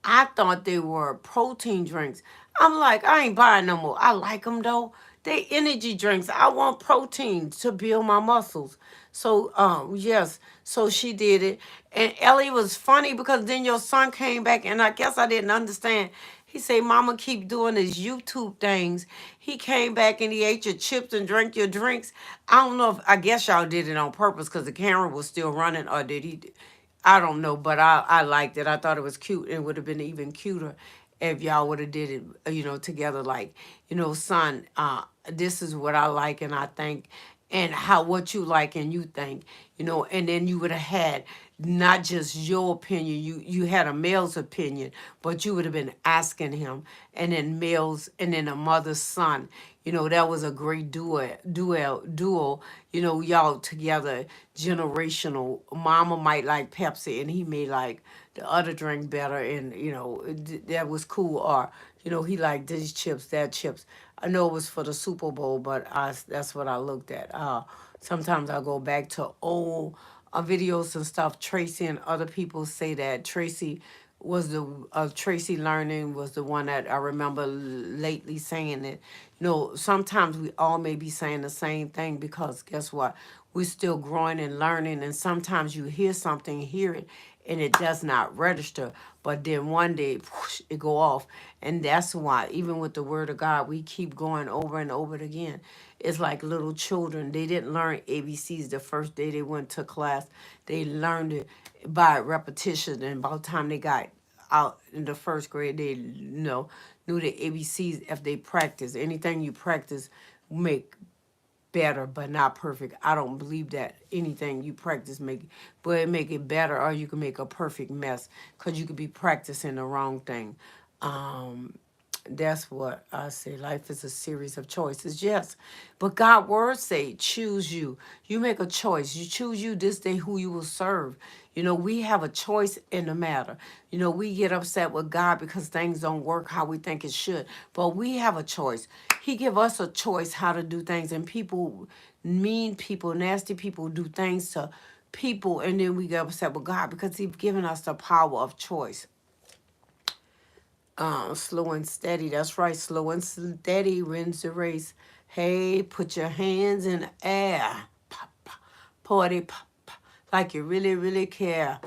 I thought they were protein drinks. I'm like, I ain't buying no more. I like them though. They energy drinks. I want protein to build my muscles. So yes, so she did it. And Ellie was funny because then your son came back and I guess I didn't understand. He said, Mama keep doing his YouTube things. He came back and he ate your chips and drank your drinks. I don't know if I guess y'all did it on purpose because the camera was still running, or did he? I don't know, but I liked it. I thought it was cute. It would have been even cuter if y'all would have did it, together. Like, son, this is what I like and I think, and how what you like and you think, and then you would have had not just your opinion. You had a male's opinion, but you would have been asking him, and then males, and then a mother's son. That was a great duo. Y'all together, generational. Mama might like Pepsi, and he may like the other drink better, and that was cool. Or he liked these chips, that chips. I know it was for the Super Bowl, but that's what I looked at. Sometimes I go back to old videos and stuff. Tracy and other people say that Tracy Learning was the one that I remember lately saying it. Sometimes we all may be saying the same thing because guess what? We're still growing and learning, and sometimes you hear it, and it does not register. But then one day, whoosh, it go off, and that's why even with the Word of God, we keep going over and over it again. It's like little children. They didn't learn ABCs the first day they went to class. They learned it by repetition, and by the time they got out in the first grade, they knew the ABCs if they practice. Anything you practice make better, but not perfect. I don't believe that anything you practice but it make it better, or you can make a perfect mess because you could be practicing the wrong thing. Um, that's what I say. Life is a series of choices. Yes. But God words say, choose you. You make a choice. You choose you this day who you will serve. We have a choice in the matter. We get upset with God because things don't work how we think it should. But we have a choice. He give us a choice how to do things. And people, mean people, nasty people do things to people. And then we get upset with God because he's given us the power of choice. Slow and steady. That's right. Slow and steady wins the race. Hey, put your hands in the air. Pop, pop, party, pop, pop, like you really, really care.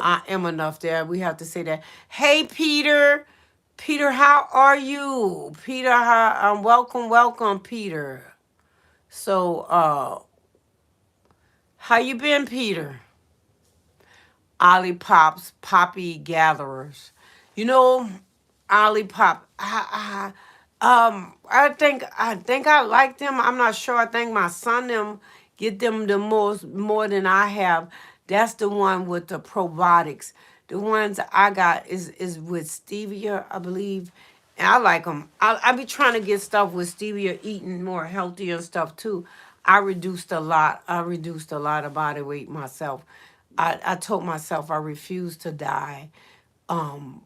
I am enough there. We have to say that. Hey, Peter. Peter, how are you? Peter, welcome, Peter. So, how you been, Peter? Olipop's Poppy Gatherers. You know, Olipop. I think I like them. I'm not sure. I think my son them get them the most more than I have. That's the one with the probiotics. The ones I got is with stevia, I believe. And I like them. I be trying to get stuff with stevia, eating more healthy and stuff too. I reduced a lot. I reduced a lot of body weight myself. I told myself I refused to die um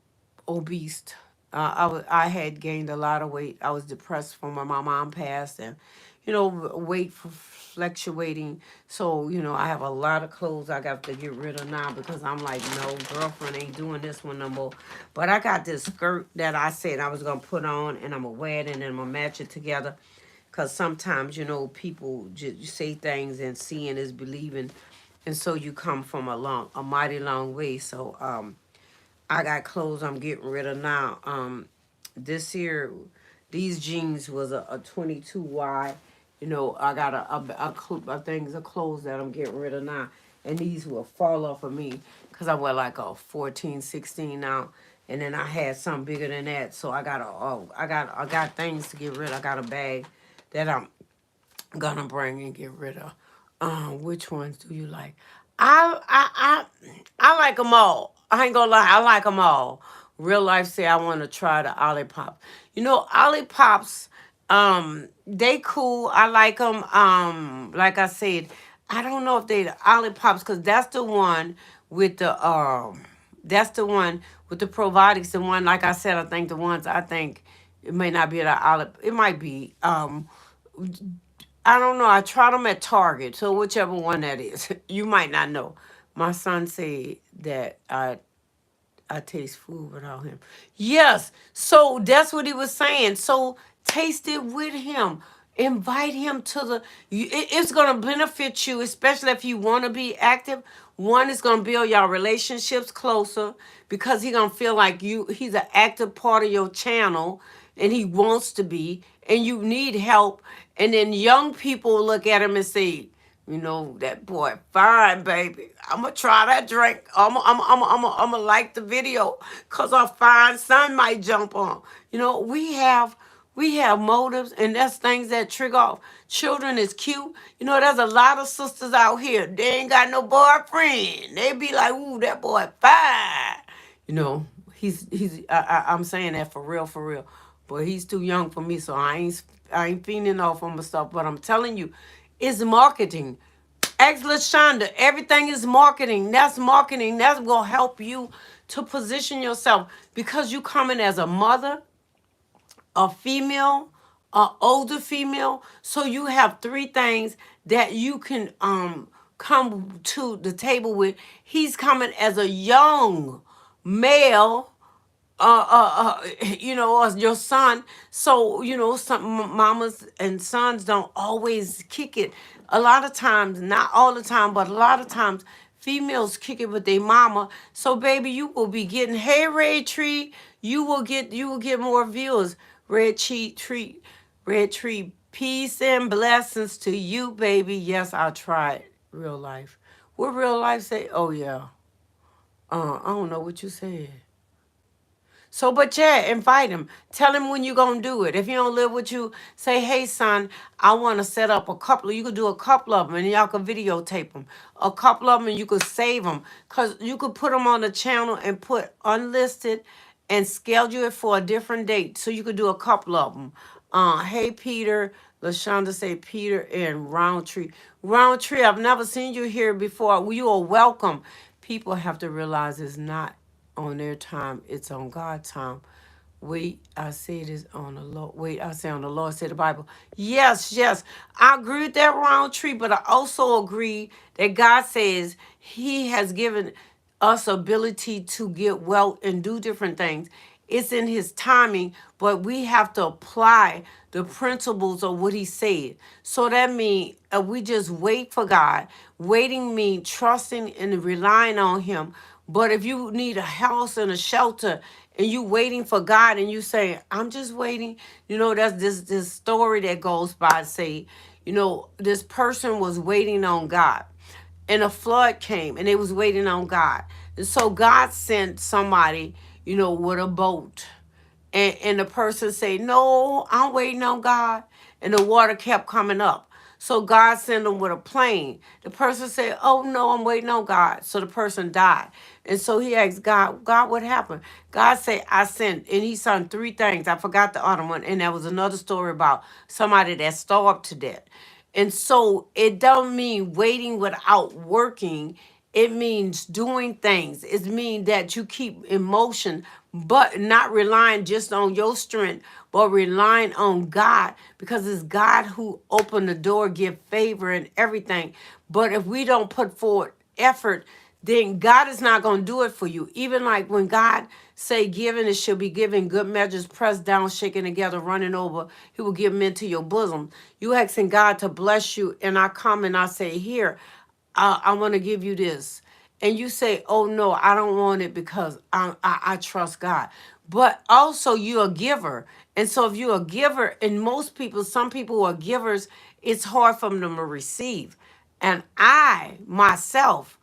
obese. I had gained a lot of weight. I was depressed from when my mom passed, and weight fluctuating. So I have a lot of clothes I got to get rid of now because I'm like, no, girlfriend ain't doing this one no more. But I got this skirt that I said I was gonna put on, and I'm gonna wear it, and then I'm gonna match it together. Cause sometimes people just say things, and seeing is believing, and so you come from a mighty long way. So I got clothes I'm getting rid of now. This year, these jeans was a 22 wide. I got a things of clothes that I'm getting rid of now. And these will fall off of me because I wear like a 14, 16 now. And then I had some bigger than that. So I got things to get rid of. I got a bag that I'm gonna bring and get rid of. Which ones do you like? I like them all. I ain't gonna lie, I like them all. Real life say I want to try the Olipop. Olipops, they cool. I like them. Like I said, I don't know if they the Olipops because that's the one with the probiotics. The one, like I said, I think the ones I think it may not be the olive. It might be. I don't know. I tried them at Target, so whichever one that is, you might not know. My son said that I taste food without him. Yes, so that's what he was saying. So taste it with him, Invite him to it's going to benefit you, especially if you want to be active. One is going to build your relationships closer because he's going to feel like he's an active part of your channel and he wants to be, and you need help. And then young people look at him and say, that boy fine, baby. I'm gonna try that drink. I'm gonna like the video because our fine son might jump on. We have motives, and that's things that trigger off. Children is cute. There's a lot of sisters out here. They ain't got no boyfriend. They be like, ooh, that boy fine. You know, I'm saying that for real, for real. But he's too young for me, so I ain't feeding off on my stuff. But I'm telling you, it's marketing. Ask LaShonda. Everything is marketing. That's marketing. That's gonna help you to position yourself because you coming as a mother, a female, a older female. So you have three things that you can come to the table with. He's coming as a young male, or your son. So, some mamas and sons don't always kick it. A lot of times, not all the time, but a lot of times, females kick it with their mama. So, baby, you will be getting, hey, Red Tree, you will get more views. Red Tree, peace and blessings to you, baby. Yes, I tried real life. What real life say? Oh yeah. I don't know what you said. So, but yeah, invite him. Tell him when you're going to do it. If he don't live with you, say, hey, son, I want to set up a couple. You could do a couple of them, and y'all could videotape them. A couple of them, and you could save them. Because you could put them on the channel and put unlisted and schedule it for a different date. So you could do a couple of them. Hey, Peter. LaShonda say Peter and Roundtree. Roundtree, I've never seen you here before. You are welcome. People have to realize it's not on their time, it's on God's time. Wait, I say this on the Lord. Wait, I say on the Lord, say the Bible. Yes, yes. I agree with that round tree, but I also agree that God says He has given us ability to get wealth and do different things. It's in His timing, but we have to apply the principles of what He said. So that means we just wait for God. Waiting means trusting and relying on Him. But if you need a house and a shelter and you waiting for God and you say, I'm just waiting, that's this story that goes by, say, this person was waiting on God and a flood came and they was waiting on God. And so God sent somebody, with a boat. And the person say, no, I'm waiting on God. And the water kept coming up. So God sent them with a plane. The person said, oh, no, I'm waiting on God. So the person died. And so he asked God, God, what happened? God said, I sent. And he sent three things. I forgot the other one. And there was another story about somebody that starved to death. And so it don't mean waiting without working. It means doing things. It means that you keep in motion, but not relying just on your strength, but relying on God, because it's God who opened the door, give favor and everything. But if we don't put forward effort, then God is not going to do it for you. Even like when God say given, it shall be given, good measures, pressed down, shaken together, running over, He will give them into your bosom. You asking God to bless you, and I come and I say, here, I want to give you this. And you say, oh, no, I don't want it because I trust God. But also you're a giver. And so if you're a giver, and most people, some people who are givers, it's hard for them to receive. And I, myself,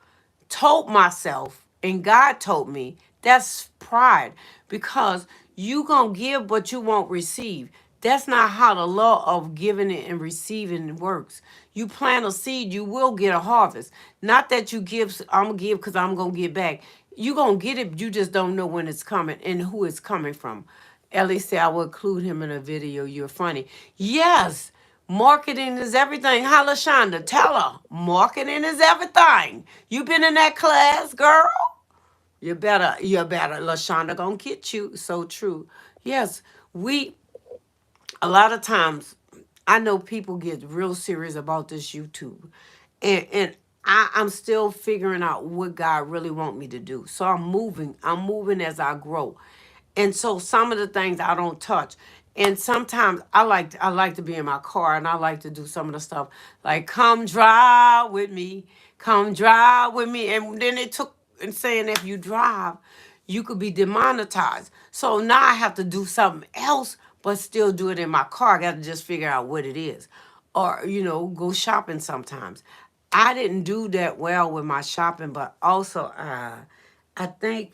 told myself, and God told me, that's pride, because you gonna give but you won't receive. That's not how the law of giving it and receiving works. You plant a seed, you will get a harvest. Not that you give, I'm gonna give because I'm gonna get back. You gonna get it, you just don't know when it's coming and who it's coming from. Ellie said I will include him in a video. You're funny. Yes. Marketing is everything. Holla Shonda, tell her. Marketing is everything. You been in that class, girl? You better. LaShonda gonna get you. So true. Yes, a lot of times, I know people get real serious about this YouTube. And I'm still figuring out what God really want me to do. So I'm moving. I'm moving as I grow. And so some of the things I don't touch. And sometimes I like to be in my car, and I like to do some of the stuff like come drive with me, come drive with me. And then it took and saying if you drive, you could be demonetized. So now I have to do something else, but still do it in my car. I got to just figure out what it is, or go shopping sometimes. I didn't do that well with my shopping, but also I think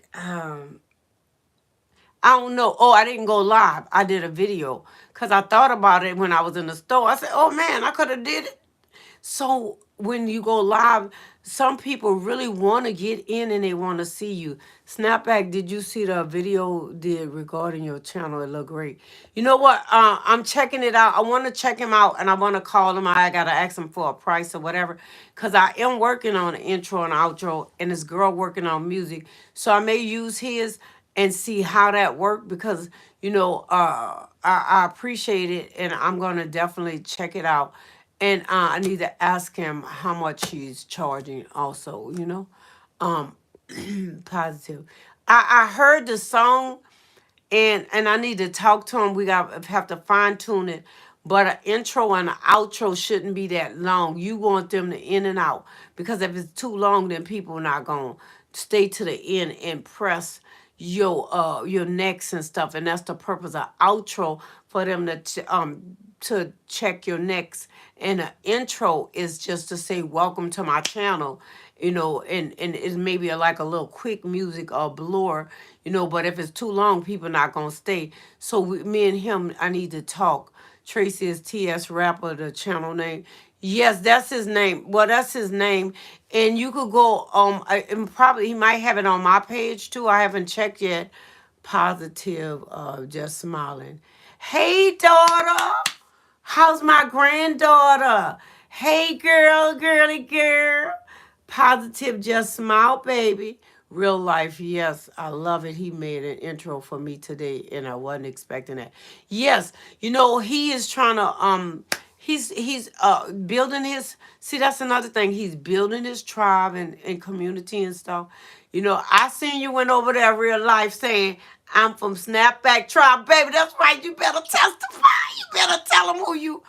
I don't know. Oh, I didn't go live. I did a video because I thought about it when I was in the store. I said, "Oh man, I could have did it." So when you go live, some people really want to get in and they want to see you. Snapback, did you see the video did regarding your channel? It looked great. You know what? I'm checking it out. I want to check him out and I want to call him. I got to ask him for a price or whatever because I am working on an intro and outro and this girl working on music. So I may use his and see how that worked because, I appreciate it and I'm going to definitely check it out. And I need to ask him how much he's charging also, Um, positive. I heard the song and I need to talk to him. We got have to fine tune it. But an intro and an outro shouldn't be that long. You want them to in and out because if it's too long, then people are not gonna stay to the end and press your necks and stuff. And that's the purpose of outro for them to check your necks. And an intro is just to say welcome to my channel, and it's maybe like a little quick music or blur, but if it's too long, people not gonna stay. So me and him, I need to talk. Tracy is TS Rapper, the channel name. Yes, that's his name. Well, that's his name. And you could go and probably he might have it on my page too. I haven't checked yet. Positive, just smiling. Hey daughter. How's my granddaughter? Hey, girl, girly girl. Positive, just smile, baby. Real life, yes, I love it. He made an intro for me today, and I wasn't expecting that. Yes, he is trying to he's building his. See, that's another thing. He's building his tribe and community and stuff. I seen you went over there real life saying I'm from Snapback Tribe, baby. That's right. You better testify. You better tell them who you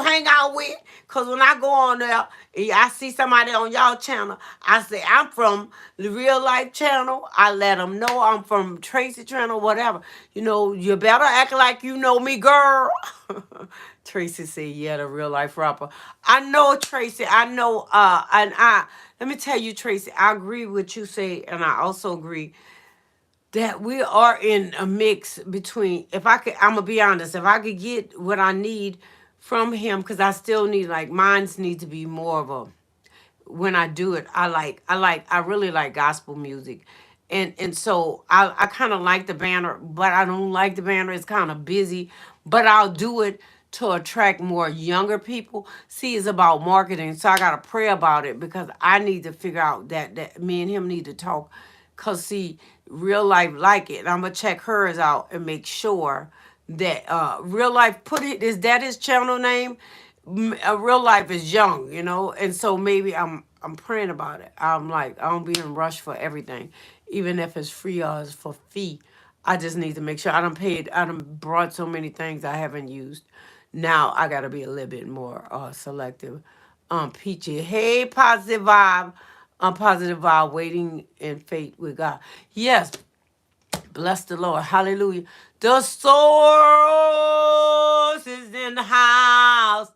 hang out with. Cause when I go on there, and I see somebody on y'all channel, I say I'm from the real life channel. I let them know I'm from Tracy channel, whatever. You better act like you know me, girl. Tracy said, "Yeah, the real life rapper." I know Tracy. I know. And let me tell you, Tracy. I agree with you say, and I also agree that we are in a mix between. If I could, I'm gonna be honest. If I could get what I need from him, because I still need like mine's need to be more of a when I do it, I really like gospel music. And so I kind of like the banner, but I don't like the banner. It's kind of busy, but I'll do it to attract more younger people. See, it's about marketing. So I gotta pray about it because I need to figure out that me and him need to talk. Cause see, real life like it. And I'm gonna check hers out and make sure that real life put it is that his channel name. Real life is young, and so maybe I'm praying about it. I'm like I don't be in rush for everything, even if it's free or it's for fee. I just need to make sure I done brought so many things I haven't used. Now I gotta be a little bit more selective. Peachy, hey, positive vibe. Positive vibe, waiting in faith with God. Yes, bless the Lord. Hallelujah. The source is in the house.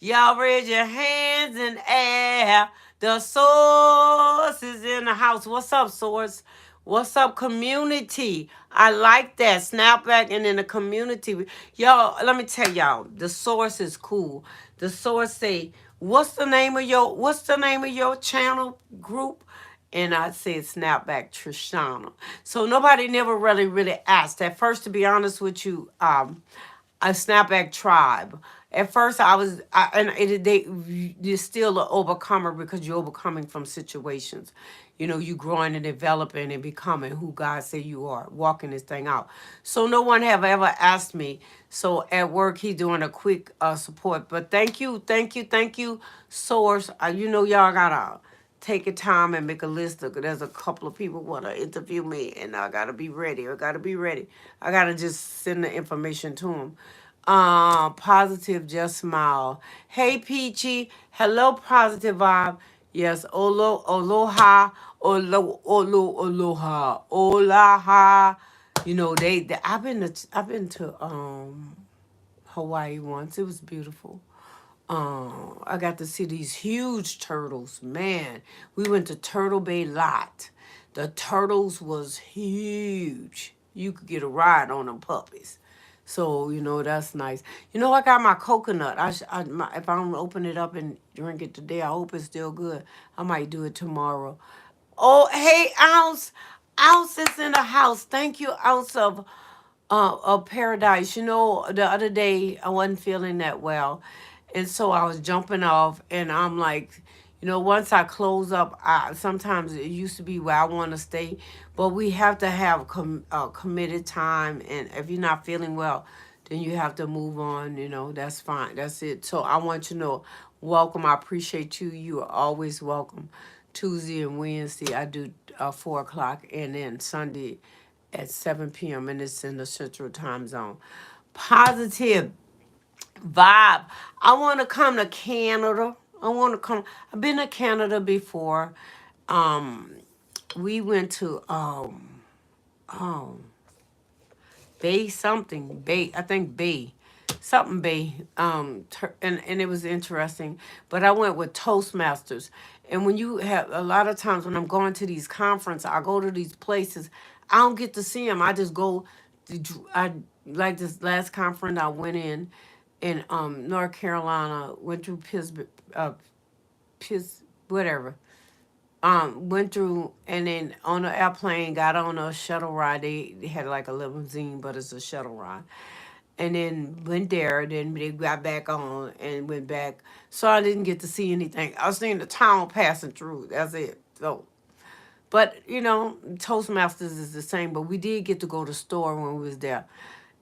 Y'all raise your hands in air. The source is in the house. What's up, source? What's up, community? I like that. Snapback and in the community. Y'all, let me tell y'all, the source is cool. The source say, what's the name of your channel group? And I said Snapback Trishana. So nobody never really asked. At first, to be honest with you, a Snapback Tribe. At first, you're still an overcomer because you're overcoming from situations. You growing and developing and becoming who God said you are, walking this thing out. So no one have ever asked me. So at work, he doing a quick support. But thank you, Source. Y'all gotta take your time and make a list. There's a couple of people want to interview me, and I gotta be ready. I gotta be ready. I gotta just send the information to them. Positive, just smile. Hey, Peachy. Hello, positive vibe. Yes, aloha, aloha, olaha. You know they I've been to Hawaii once. It was beautiful. I got to see these huge turtles. Man, we went to Turtle Bay Lot. The turtles was huge. You could get a ride on them puppies. So that's nice. I got my coconut. If I don't open it up and drink it today, I hope it's still good. I might do it tomorrow. Oh, hey, Ounce. Ounce is in the house. Thank you, Ounce of Paradise. The other day I wasn't feeling that well, and so I was jumping off, and I'm like, once I close up, sometimes it used to be where I want to stay, but we have to have committed time, and if you're not feeling well, then you have to move on. That's fine. That's it. So I want you to know, welcome. I appreciate you. You are always welcome. Tuesday and Wednesday I do 4 o'clock, and then Sunday at 7 p.m. and it's in the Central Time Zone. Positive vibe. I want to come to Canada. I want to come. I've been to Canada before. Um, we went to um Bay something Bay. I think Bay something Bay. And it was interesting. But I went with Toastmasters. And when you have a lot of times when I'm going to these conferences, I go to these places. I don't get to see them. I just go. I like this last conference I went in North Carolina. Went through Pittsburgh, whatever. Went through and then on the airplane, got on a shuttle ride. They had like a limousine, but it's a shuttle ride. And then went there. Then they got back on and went back. So I didn't get to see anything. I was seeing the town passing through. That's it. So, but Toastmasters is the same. But we did get to go to the store when we was there,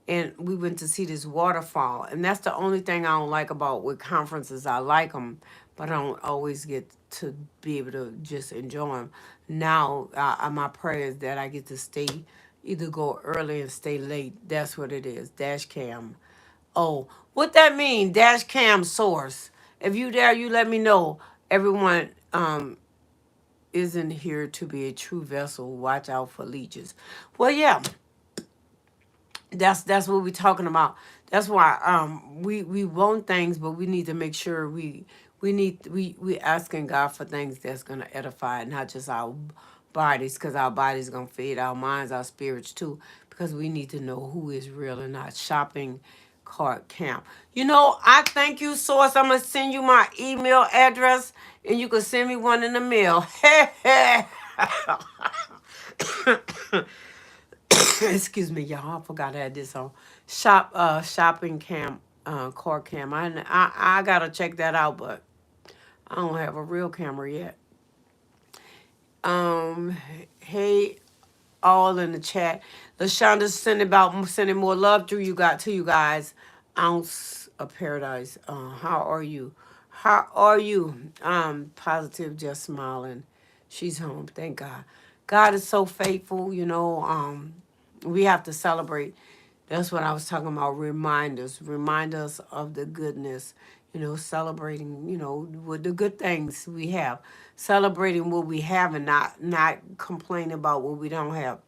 and we went to see this waterfall. And that's the only thing I don't like about with conferences. I like them, but I don't always get to be able to just enjoy them. Now, my prayer is that I get to stay, either go early and stay late. That's what it is. Dash cam. Oh, what that mean? Dash cam source. If you there, you let me know. Everyone isn't here to be a true vessel. Watch out for leeches. Well, yeah, that's what we're talking about. That's why we want things, but we need to make sure we asking God for things that's gonna edify, not just our bodies, because our bodies gonna feed our minds, our spirits too. Because we need to know who is real and not. Shopping cart camp. I thank you, Source. I'm gonna send you my email address, and you can send me one in the mail. Excuse me, y'all. I forgot I had this on. Shopping camp, car cam. I gotta check that out, but I don't have a real camera yet. Um, hey, all in the chat. LaShonda's sending more love to you guys. Ounce of Paradise. How are you? How are you? Positive, just smiling. She's home. Thank God. God is so faithful. We have to celebrate. That's what I was talking about. Reminders. Remind us of the goodness. Celebrating. With the good things we have. Celebrating what we have and not complaining about what we don't have.